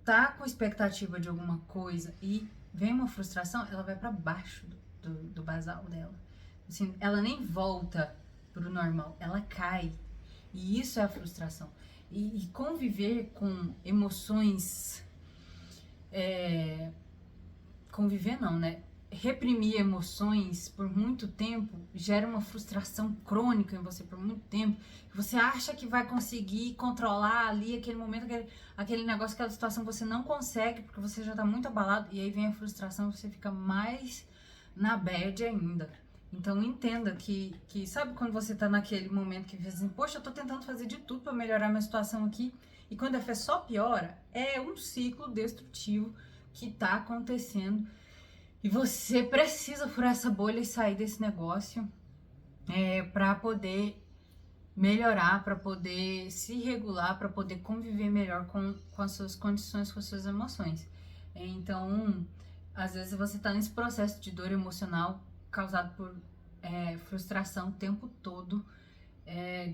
tá com expectativa de alguma coisa e vem uma frustração, ela vai para baixo do basal dela. Assim, ela nem volta pro normal, ela cai. E isso é a frustração. E conviver com emoções... conviver não, né? Reprimir emoções por muito tempo gera uma frustração crônica em você por muito tempo. Você acha que vai conseguir controlar ali aquele momento, aquele negócio, aquela situação, você não consegue porque você já tá muito abalado. E aí vem a frustração, você fica mais na bad ainda. Então entenda que sabe quando você tá naquele momento que diz assim, poxa, eu tô tentando fazer de tudo para melhorar minha situação aqui, e quando a fé só piora, é um ciclo destrutivo que tá acontecendo. E você precisa furar essa bolha e sair desse negócio para poder melhorar, para poder se regular, para poder conviver melhor com as suas condições, com as suas emoções. Então, às vezes você está nesse processo de dor emocional causado por frustração o tempo todo,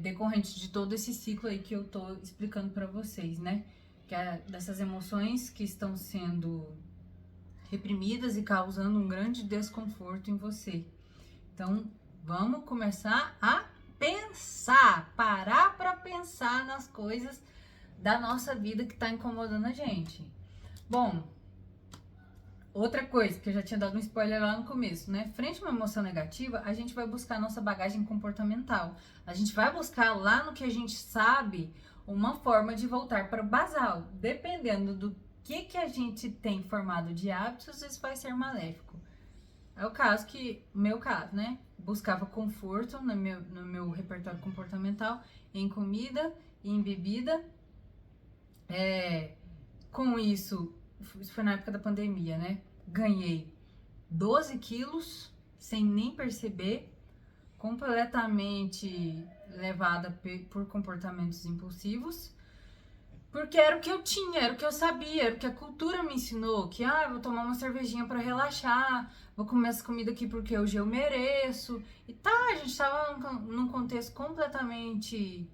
decorrente de todo esse ciclo aí que eu tô explicando para vocês, né? Que é dessas emoções que estão sendo reprimidas e causando um grande desconforto em você. Então, vamos começar a pensar, parar para pensar nas coisas da nossa vida que tá incomodando a gente. Bom, outra coisa que eu já tinha dado um spoiler lá no começo, né? Frente a uma emoção negativa, a gente vai buscar a nossa bagagem comportamental. A gente vai buscar lá no que a gente sabe uma forma de voltar para o basal. Dependendo do que a gente tem formado de hábitos, isso vai ser maléfico. É o meu caso, né? Buscava conforto no meu repertório comportamental em comida e em bebida. Com isso foi na época da pandemia, né? Ganhei 12 quilos sem nem perceber, completamente levada por comportamentos impulsivos, porque era o que eu tinha, era o que eu sabia, era o que a cultura me ensinou, que vou tomar uma cervejinha para relaxar, vou comer essa comida aqui porque hoje eu mereço. E a gente tava num contexto completamente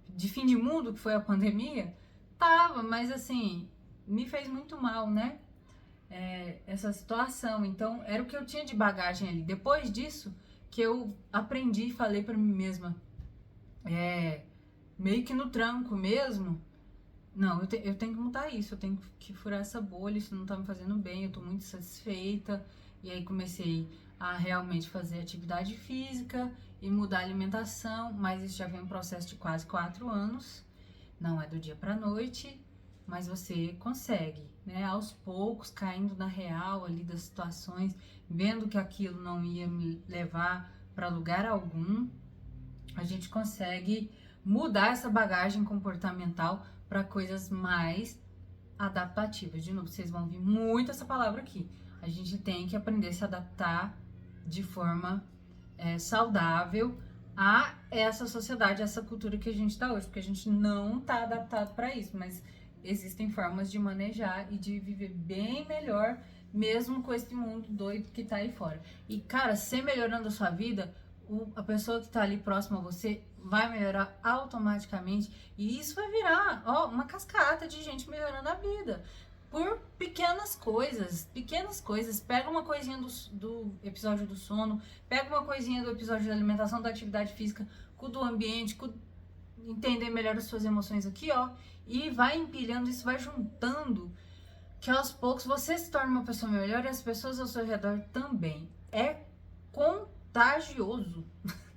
de fim de mundo, que foi a pandemia. Mas assim, me fez muito mal, né? Essa situação. Então, era o que eu tinha de bagagem ali. Depois disso, que eu aprendi e falei pra mim mesma, meio que no tranco mesmo, não, eu tenho que mudar isso, eu tenho que furar essa bolha, isso não tá me fazendo bem, eu tô muito satisfeita. E aí comecei a realmente fazer atividade física e mudar a alimentação, mas isso já vem um processo de quase 4 anos. Não é do dia pra noite, mas você consegue, né? Aos poucos, caindo na real ali das situações, vendo que aquilo não ia me levar para lugar algum, a gente consegue mudar essa bagagem comportamental para coisas mais adaptativas. De novo, vocês vão ouvir muito essa palavra aqui. A gente tem que aprender a se adaptar de forma saudável a essa sociedade, a essa cultura que a gente está hoje, porque a gente não está adaptado para isso, mas existem formas de manejar e de viver bem melhor, mesmo com esse mundo doido que tá aí fora. E, cara, ser melhorando a sua vida, a pessoa que tá ali próxima a você vai melhorar automaticamente, e isso vai virar, uma cascata de gente melhorando a vida. Por pequenas coisas. Pega uma coisinha do episódio do sono, pega uma coisinha do episódio da alimentação, da atividade física, com do ambiente, entender melhor as suas emoções aqui, e vai empilhando isso, vai juntando, que aos poucos você se torna uma pessoa melhor e as pessoas ao seu redor também. É contagioso.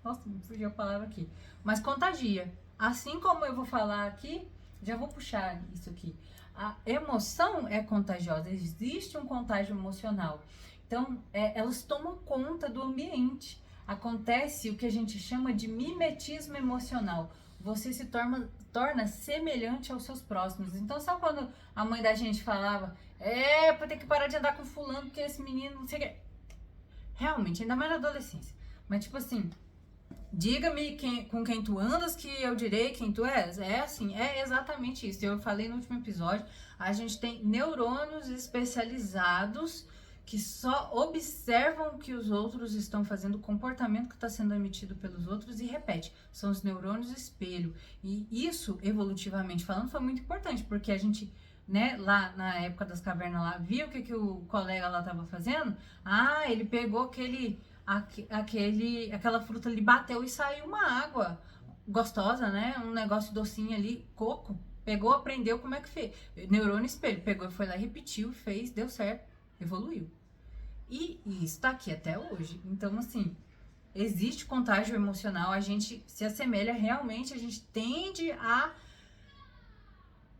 Nossa, me fugiu a palavra aqui. Mas contagia. Assim como eu vou falar aqui, já vou puxar isso aqui. A emoção é contagiosa, existe um contágio emocional. Então, elas tomam conta do ambiente. Acontece o que a gente chama de mimetismo emocional. Você se torna semelhante aos seus próximos. Então, sabe quando a mãe da gente falava, pra ter que parar de andar com fulano, porque esse menino não sei o que. Realmente, ainda mais na adolescência. Mas, tipo assim, diga-me com quem tu andas que eu direi quem tu és. É exatamente isso. Eu falei no último episódio, a gente tem neurônios especializados que só observam o que os outros estão fazendo, o comportamento que está sendo emitido pelos outros e repete. São os neurônios espelho. E isso, evolutivamente falando, foi muito importante, porque a gente, né, lá na época das cavernas lá, viu o que o colega lá estava fazendo? Ele pegou aquela fruta ali, bateu e saiu uma água gostosa, né? Um negócio docinho ali, coco. Pegou, aprendeu como é que fez. Neurônio espelho, pegou, foi lá, repetiu, fez, deu certo, evoluiu. E isso tá aqui até hoje. Então, assim, existe contágio emocional, a gente se assemelha realmente, a gente tende a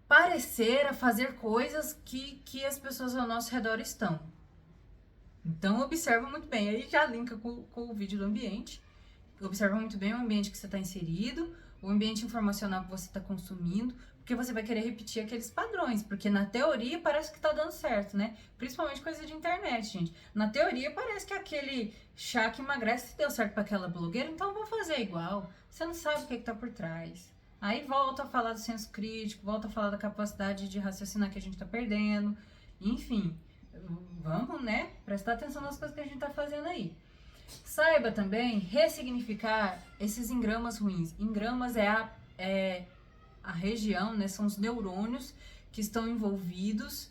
parecer, a fazer coisas que as pessoas ao nosso redor estão. Então, observa muito bem. Aí já linka com o vídeo do ambiente. Observa muito bem o ambiente que você está inserido, o ambiente informacional que você está consumindo, porque você vai querer repetir aqueles padrões, porque na teoria parece que tá dando certo, né? Principalmente coisa de internet, gente. Na teoria parece que aquele chá que emagrece deu certo para aquela blogueira, então eu vou fazer igual. Você não sabe o que tá por trás. Aí volta a falar do senso crítico, volta a falar da capacidade de raciocinar que a gente tá perdendo. Enfim, vamos, né? Prestar atenção nas coisas que a gente tá fazendo aí. Saiba também ressignificar esses engramas ruins. Engramas é a região, né? São os neurônios que estão envolvidos,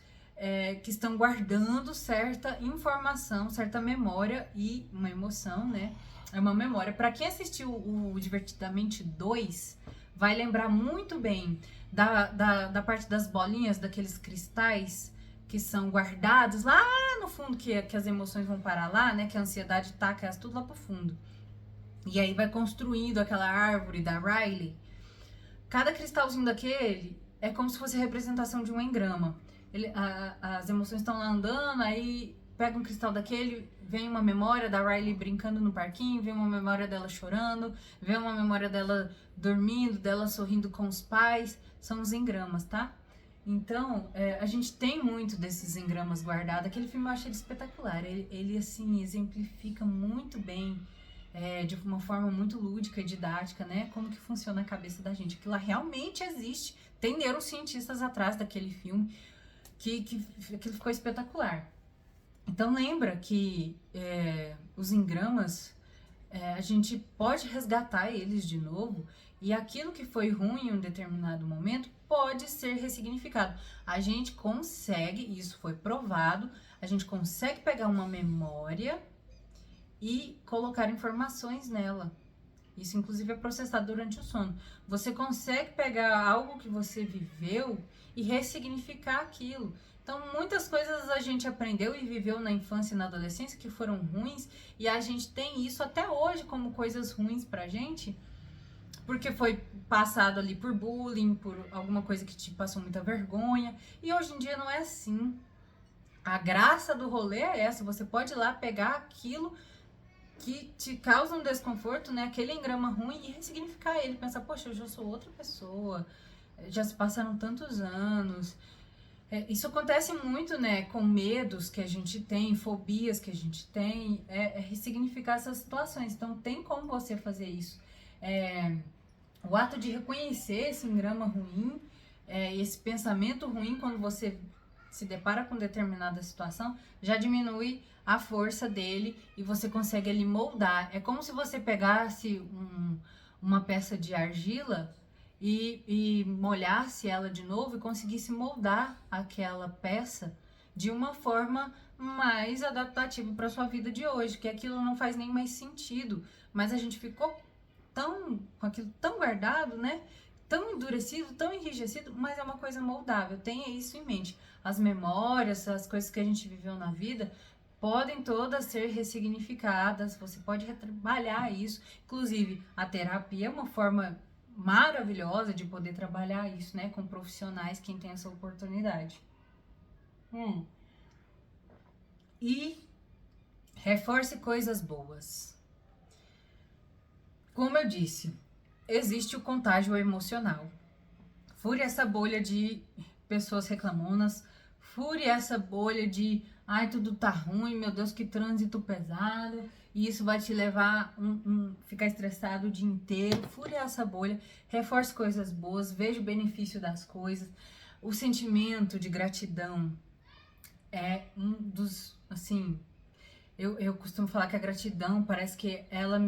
que estão guardando certa informação, certa memória e uma emoção, né? É uma memória. Para quem assistiu o Divertidamente 2, vai lembrar muito bem da parte das bolinhas, daqueles cristais que são guardados lá no fundo, que as emoções vão parar lá, né? Que a ansiedade taca elas tudo lá pro fundo. E aí vai construindo aquela árvore da Riley. Cada cristalzinho daquele é como se fosse a representação de um engrama. As emoções estão lá andando, aí pega um cristal daquele, vem uma memória da Riley brincando no parquinho, vem uma memória dela chorando, vem uma memória dela dormindo, dela sorrindo com os pais. São os engramas, tá? Então, a gente tem muito desses engramas guardados. Aquele filme eu acho ele espetacular. Ele assim, exemplifica muito bem, de uma forma muito lúdica e didática, né? Como que funciona a cabeça da gente. Aquilo lá realmente existe. Tem neurocientistas atrás daquele filme que aquilo ficou espetacular. Então, lembra que os engramas, a gente pode resgatar eles de novo, e aquilo que foi ruim em um determinado momento pode ser ressignificado. A gente consegue, isso foi provado, a gente consegue pegar uma memória e colocar informações nela. Isso, inclusive, é processado durante o sono. Você consegue pegar algo que você viveu e ressignificar aquilo. Então, muitas coisas a gente aprendeu e viveu na infância e na adolescência que foram ruins, e a gente tem isso até hoje como coisas ruins pra gente, porque foi passado ali por bullying, por alguma coisa que te passou muita vergonha, e hoje em dia não é assim. A graça do rolê é essa, você pode ir lá pegar aquilo que te causa um desconforto, né, aquele engrama ruim, e ressignificar ele, pensar, poxa, eu já sou outra pessoa, já se passaram tantos anos. Isso acontece muito, né, com medos que a gente tem, fobias que a gente tem, ressignificar essas situações. Então, tem como você fazer isso. O ato de reconhecer esse engrama ruim, esse pensamento ruim, quando você se depara com determinada situação, já diminui a força dele e você consegue ali moldar. É como se você pegasse uma peça de argila e molhasse ela de novo e conseguisse moldar aquela peça de uma forma mais adaptativa para sua vida de hoje, que aquilo não faz nem mais sentido, mas a gente ficou com aquilo tão guardado, né? Tão endurecido, tão enrijecido, mas é uma coisa moldável. Tenha isso em mente. As memórias, as coisas que a gente viveu na vida podem todas ser ressignificadas. Você pode retrabalhar isso. Inclusive, a terapia é uma forma maravilhosa de poder trabalhar isso, né? Com profissionais, quem tem essa oportunidade. E reforce coisas boas. Como eu disse, existe o contágio emocional. Fure essa bolha de pessoas reclamonas, fure essa bolha de ai, tudo tá ruim, meu Deus, que trânsito pesado, e isso vai te levar ficar estressado o dia inteiro. Fure essa bolha, reforce coisas boas, veja o benefício das coisas. O sentimento de gratidão é um dos, assim, eu costumo falar que a gratidão parece que ela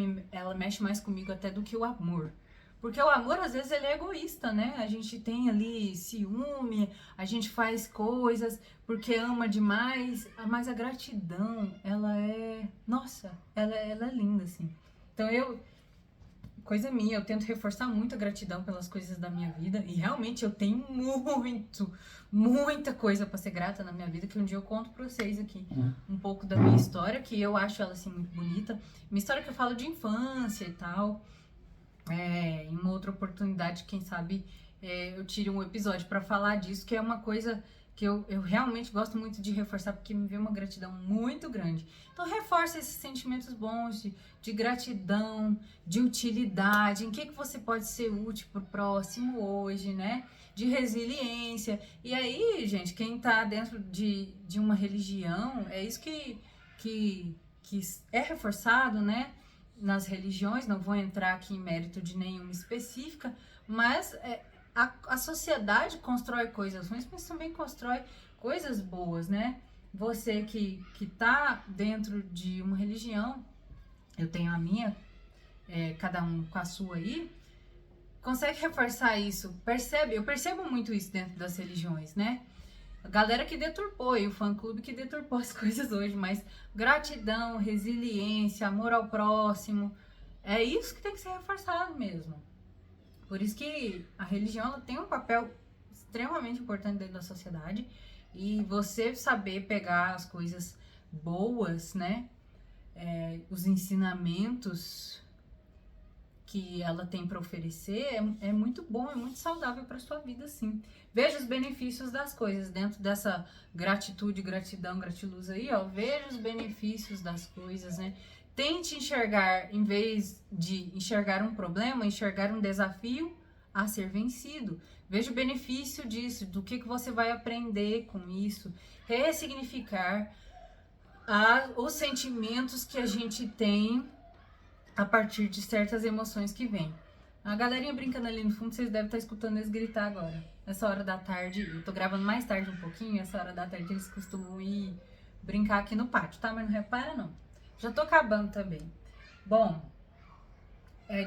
mexe mais comigo até do que o amor. Porque o amor, às vezes, ele é egoísta, né? A gente tem ali ciúme, a gente faz coisas porque ama demais, mas a gratidão, ela é... Nossa, ela é linda, assim. Então, coisa minha, eu tento reforçar muito a gratidão pelas coisas da minha vida, e realmente eu tenho muita coisa pra ser grata na minha vida, que um dia eu conto pra vocês aqui um pouco da minha história, que eu acho ela, assim, muito bonita. Minha história que eu falo de infância e tal. Em uma outra oportunidade, quem sabe eu tire um episódio pra falar disso, que é uma coisa que eu realmente gosto muito de reforçar, porque me vê uma gratidão muito grande. Então, reforce esses sentimentos bons de gratidão, de utilidade, em que você pode ser útil pro próximo hoje, né? de resiliência. E aí, gente, quem tá dentro de uma religião, é isso que é reforçado, né? Nas religiões, não vou entrar aqui em mérito de nenhuma específica, mas a sociedade constrói coisas ruins, mas também constrói coisas boas, né? Você que tá dentro de uma religião, eu tenho a minha, cada um com a sua aí, consegue reforçar isso, percebe? Eu percebo muito isso dentro das religiões, né? A galera que deturpou, e o fã-clube que deturpou as coisas hoje, mas gratidão, resiliência, amor ao próximo, é isso que tem que ser reforçado mesmo. Por isso que a religião ela tem um papel extremamente importante dentro da sociedade, e você saber pegar as coisas boas, né? Os ensinamentos que ela tem para oferecer é muito bom, é muito saudável para sua vida, sim. Veja os benefícios das coisas dentro dessa gratitude, gratidão, gratiluz aí, ó. Veja os benefícios das coisas, né? Tente enxergar, em vez de enxergar um problema, enxergar um desafio a ser vencido. Veja o benefício disso, do que você vai aprender com isso, ressignificar os sentimentos que a gente tem a partir de certas emoções que vêm. A galerinha brincando ali no fundo, vocês devem estar escutando eles gritar agora. Essa hora da tarde, eu tô gravando mais tarde um pouquinho, essa hora da tarde eles costumam ir brincar aqui no pátio, tá? Mas não repara não. Já tô acabando também. Bom,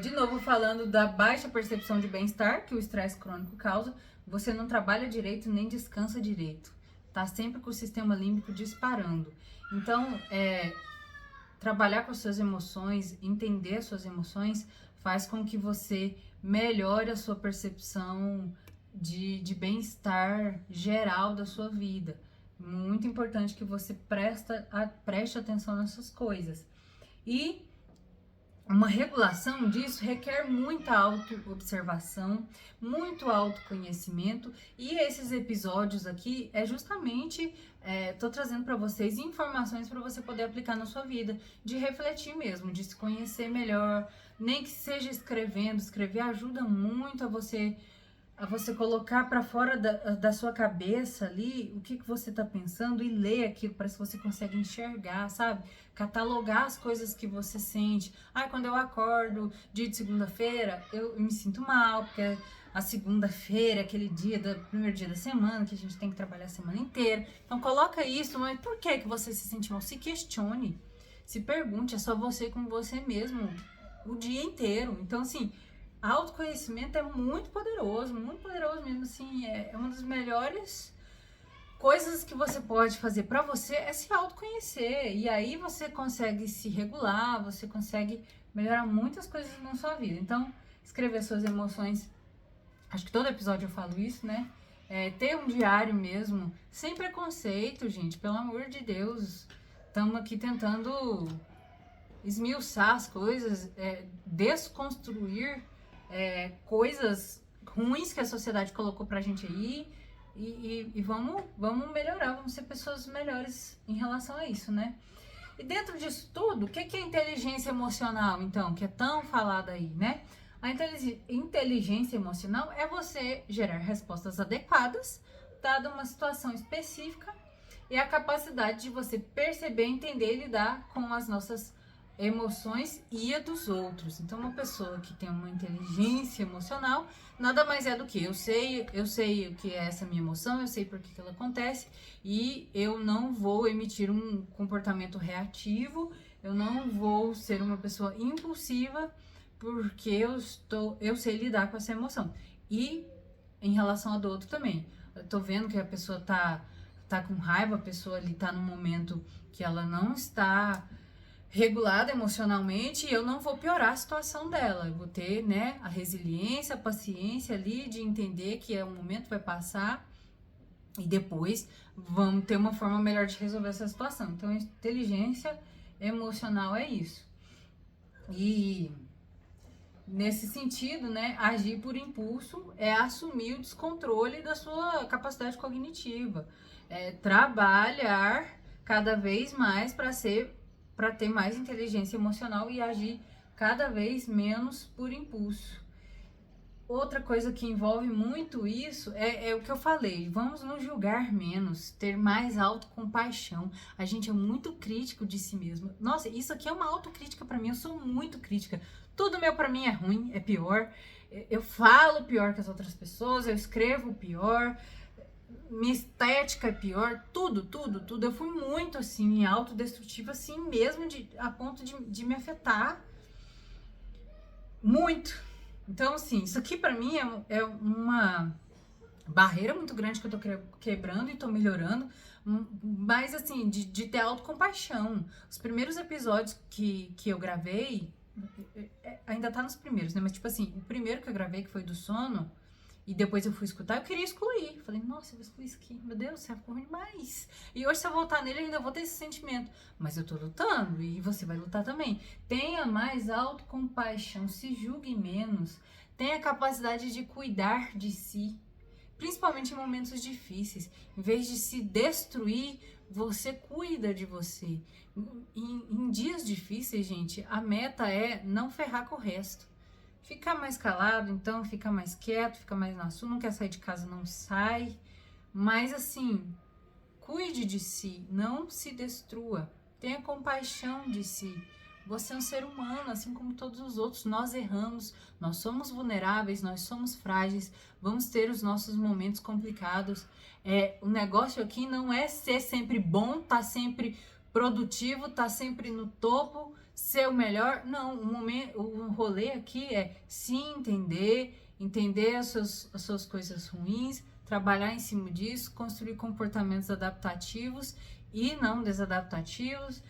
de novo falando da baixa percepção de bem-estar que o estresse crônico causa, você não trabalha direito nem descansa direito. Tá sempre com o sistema límbico disparando. Então, trabalhar com as suas emoções, entender as suas emoções, faz com que você melhore a sua percepção de bem-estar geral da sua vida. Muito importante que você preste atenção nessas coisas. E uma regulação disso requer muita autoobservação, muito autoconhecimento, e esses episódios aqui é justamente, tô trazendo para vocês informações para você poder aplicar na sua vida, de refletir mesmo, de se conhecer melhor, nem que seja escrevendo, escrever ajuda muito a você colocar para fora da sua cabeça ali o que você tá pensando e ler aquilo, parece que você consegue enxergar, sabe? Catalogar as coisas que você sente. Quando eu acordo dia de segunda-feira, eu me sinto mal, porque a segunda-feira é aquele primeiro dia da semana, que a gente tem que trabalhar a semana inteira. Então coloca isso, mas por que você se sente mal? Se questione, se pergunte, é só você com você mesmo o dia inteiro. Então, assim, autoconhecimento é muito poderoso mesmo, assim, é uma das melhores coisas que você pode fazer pra você é se autoconhecer, e aí você consegue se regular, você consegue melhorar muitas coisas na sua vida. Então, escrever suas emoções, acho que todo episódio eu falo isso, né? Ter um diário mesmo, sem preconceito, gente, pelo amor de Deus. Estamos aqui tentando esmiuçar as coisas, desconstruir coisas ruins que a sociedade colocou pra gente aí, e vamos melhorar, vamos ser pessoas melhores em relação a isso, né? E dentro disso tudo, o que é inteligência emocional, então, que é tão falada aí, né? A inteligência emocional é você gerar respostas adequadas, dada uma situação específica, e a capacidade de você perceber, entender e lidar com as nossas emoções e a dos outros. Então, uma pessoa que tem uma inteligência emocional nada mais é do que eu sei o que é essa minha emoção, eu sei por que ela acontece, e eu não vou emitir um comportamento reativo, eu não vou ser uma pessoa impulsiva, porque eu sei lidar com essa emoção. E em relação ao do outro também, eu tô vendo que a pessoa tá com raiva, a pessoa ali tá num momento que ela não está regulada emocionalmente, e eu não vou piorar a situação dela. Eu vou ter, né, a resiliência, a paciência ali de entender que um momento vai passar e depois vamos ter uma forma melhor de resolver essa situação. Então, inteligência emocional é isso. E nesse sentido, né, agir por impulso é assumir o descontrole da sua capacidade cognitiva, trabalhar cada vez mais para ter mais inteligência emocional e agir cada vez menos por impulso. outra coisa que envolve muito isso é o que eu falei. Vamos nos julgar menos, ter mais autocompaixão. A gente é muito crítico de si mesmo. Nossa, isso aqui é uma autocrítica pra mim. Eu sou muito crítica. Tudo meu pra mim é ruim, é pior. Eu falo pior que as outras pessoas, eu escrevo pior, minha estética é pior, tudo. Eu fui muito assim, autodestrutiva, assim mesmo, a ponto de me afetar muito. Então, assim, isso aqui pra mim é uma barreira muito grande que eu tô quebrando e tô melhorando, mas assim, de ter autocompaixão. Os primeiros episódios que eu gravei, ainda tá nos primeiros, né? Mas tipo assim, o primeiro que eu gravei, que foi do sono, e depois eu fui escutar, eu queria excluir. Falei, nossa, eu vou excluir isso aqui. Meu Deus, você ficou ruim demais. E hoje, se eu voltar nele, eu ainda vou ter esse sentimento. Mas eu tô lutando e você vai lutar também. Tenha mais autocompaixão, se julgue menos. Tenha a capacidade de cuidar de si, principalmente em momentos difíceis. Em vez de se destruir, você cuida de você. Em dias difíceis, gente, a meta é não ferrar com o resto. Ficar mais calado, então, fica mais quieto, fica mais na sua, não quer sair de casa, não sai. Mas assim, cuide de si, não se destrua. Tenha compaixão de si. Você é um ser humano, assim como todos os outros. Nós erramos, nós somos vulneráveis, nós somos frágeis, vamos ter os nossos momentos complicados. O negócio aqui não é ser sempre bom, tá sempre produtivo, tá sempre no topo, ser o melhor. Não, o rolê aqui é se entender as suas coisas ruins, trabalhar em cima disso, construir comportamentos adaptativos e não desadaptativos,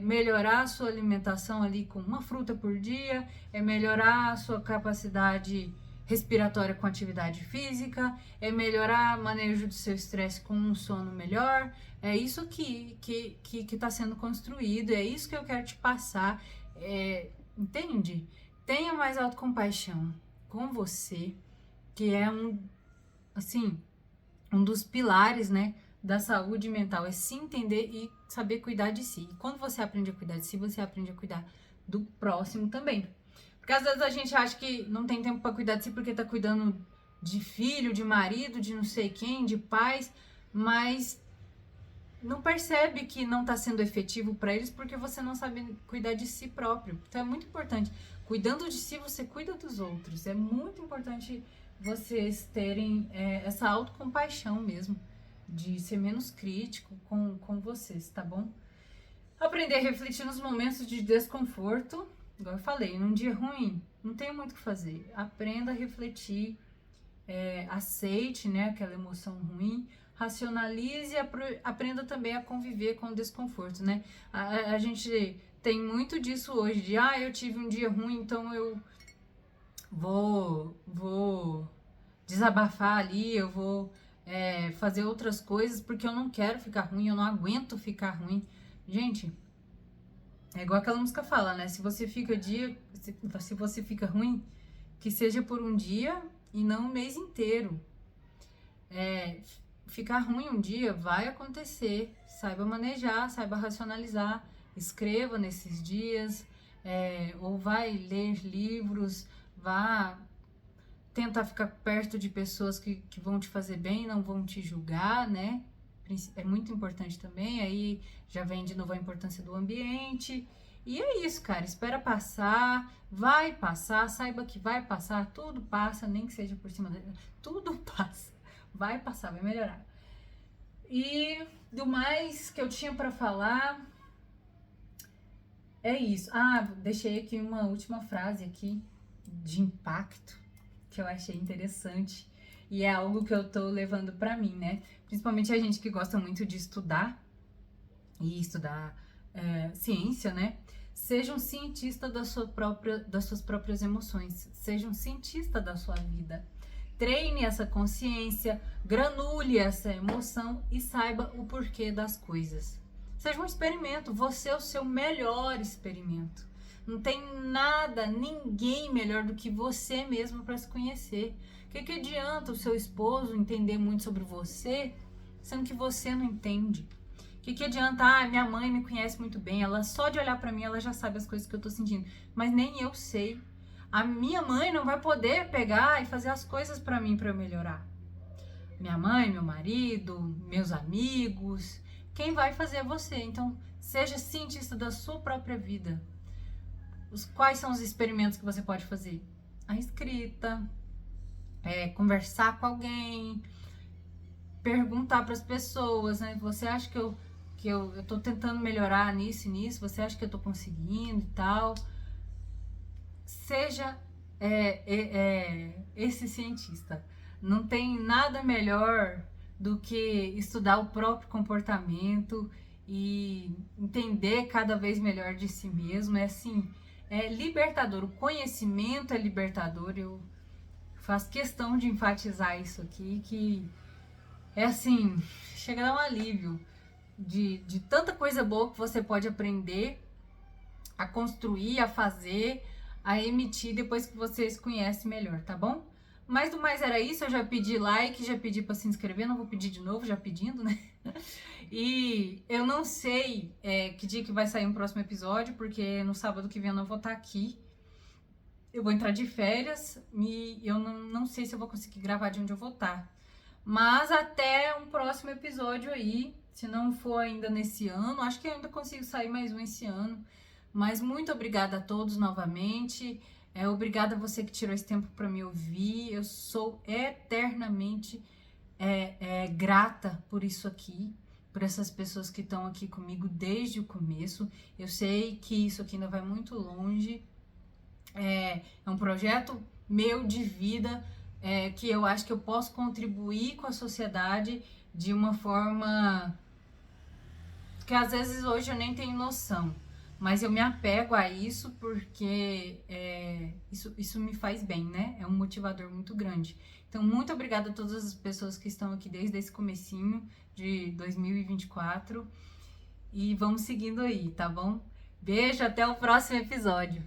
melhorar a sua alimentação ali com uma fruta por dia, melhorar a sua capacidade respiratória com atividade física, melhorar o manejo do seu estresse com um sono melhor. É isso que está sendo construído, é isso que eu quero te passar, entende? Tenha mais autocompaixão com você, que é um dos pilares, né, da saúde mental, é se entender e saber cuidar de si. E quando você aprende a cuidar de si, você aprende a cuidar do próximo também. Porque às vezes a gente acha que não tem tempo para cuidar de si porque tá cuidando de filho, de marido, de não sei quem, de pais, mas não percebe que não tá sendo efetivo para eles porque você não sabe cuidar de si próprio. Então é muito importante. Cuidando de si, você cuida dos outros. É muito importante vocês terem essa autocompaixão mesmo, de ser menos crítico com vocês, tá bom? Aprender a refletir nos momentos de desconforto, igual eu falei, num dia ruim, não tem muito o que fazer. Aprenda a refletir, aceite, né, aquela emoção ruim, racionalize e aprenda também a conviver com o desconforto, né? A gente tem muito disso hoje, de eu tive um dia ruim, então eu vou desabafar ali, eu vou fazer outras coisas porque eu não quero ficar ruim, eu não aguento ficar ruim. Gente, é igual aquela música fala, né? Se você fica ruim, que seja por um dia e não um mês inteiro. Ficar ruim um dia vai acontecer. Saiba manejar, saiba racionalizar. Escreva nesses dias, ou vai ler livros, vá tentar ficar perto de pessoas que vão te fazer bem, não vão te julgar, né? É muito importante também. Aí já vem de novo a importância do ambiente. E é isso, cara. Espera passar, vai passar, saiba que vai passar, tudo passa, nem que seja por cima dele. Tudo passa. Vai passar, vai melhorar. E do mais que eu tinha pra falar é isso. Deixei aqui uma última frase aqui de impacto que eu achei interessante e é algo que eu tô levando pra mim, né? Principalmente a gente que gosta muito de estudar e estudar ciência, né? Seja um cientista das suas próprias emoções, seja um cientista da sua vida. Treine essa consciência, granule essa emoção e saiba o porquê das coisas. Seja um experimento, você é o seu melhor experimento. Não tem nada, ninguém melhor do que você mesmo para se conhecer. O que adianta o seu esposo entender muito sobre você, sendo que você não entende? O que adianta, minha mãe me conhece muito bem, ela só de olhar para mim, ela já sabe as coisas que eu tô sentindo, mas nem eu sei. A minha mãe não vai poder pegar e fazer as coisas para mim, para eu melhorar. Minha mãe, meu marido, meus amigos, quem vai fazer é você. Então, seja cientista da sua própria vida. Quais são os experimentos que você pode fazer? A escrita, conversar com alguém, perguntar para as pessoas, né? Você acha que eu tô tentando melhorar nisso e nisso? Você acha que eu tô conseguindo e tal? Seja esse cientista. Não tem nada melhor do que estudar o próprio comportamento e entender cada vez melhor de si mesmo. É assim, é libertador. O conhecimento é libertador. Eu faço questão de enfatizar isso aqui, que é assim, chega a dar um alívio de tanta coisa boa que você pode aprender a construir, a fazer, a emitir depois que você se conhece melhor, tá bom? Mas do mais era isso, eu já pedi like, já pedi para se inscrever, não vou pedir de novo, já pedindo, né? E eu não sei que dia que vai sair um próximo episódio, porque no sábado que vem eu não vou estar aqui. Eu vou entrar de férias e eu não sei se eu vou conseguir gravar de onde eu vou estar. Mas até um próximo episódio aí, se não for ainda nesse ano, acho que eu ainda consigo sair mais um esse ano. Mas muito obrigada a todos novamente. Obrigada a você que tirou esse tempo para me ouvir. Eu sou eternamente grata por isso aqui, por essas pessoas que estão aqui comigo desde o começo. Eu sei que isso aqui ainda vai muito longe. É um projeto meu de vida que eu acho que eu posso contribuir com a sociedade de uma forma que às vezes hoje eu nem tenho noção. Mas eu me apego a isso porque isso me faz bem, né? É um motivador muito grande. Então, muito obrigada a todas as pessoas que estão aqui desde esse comecinho de 2024. E vamos seguindo aí, tá bom? Beijo, até o próximo episódio.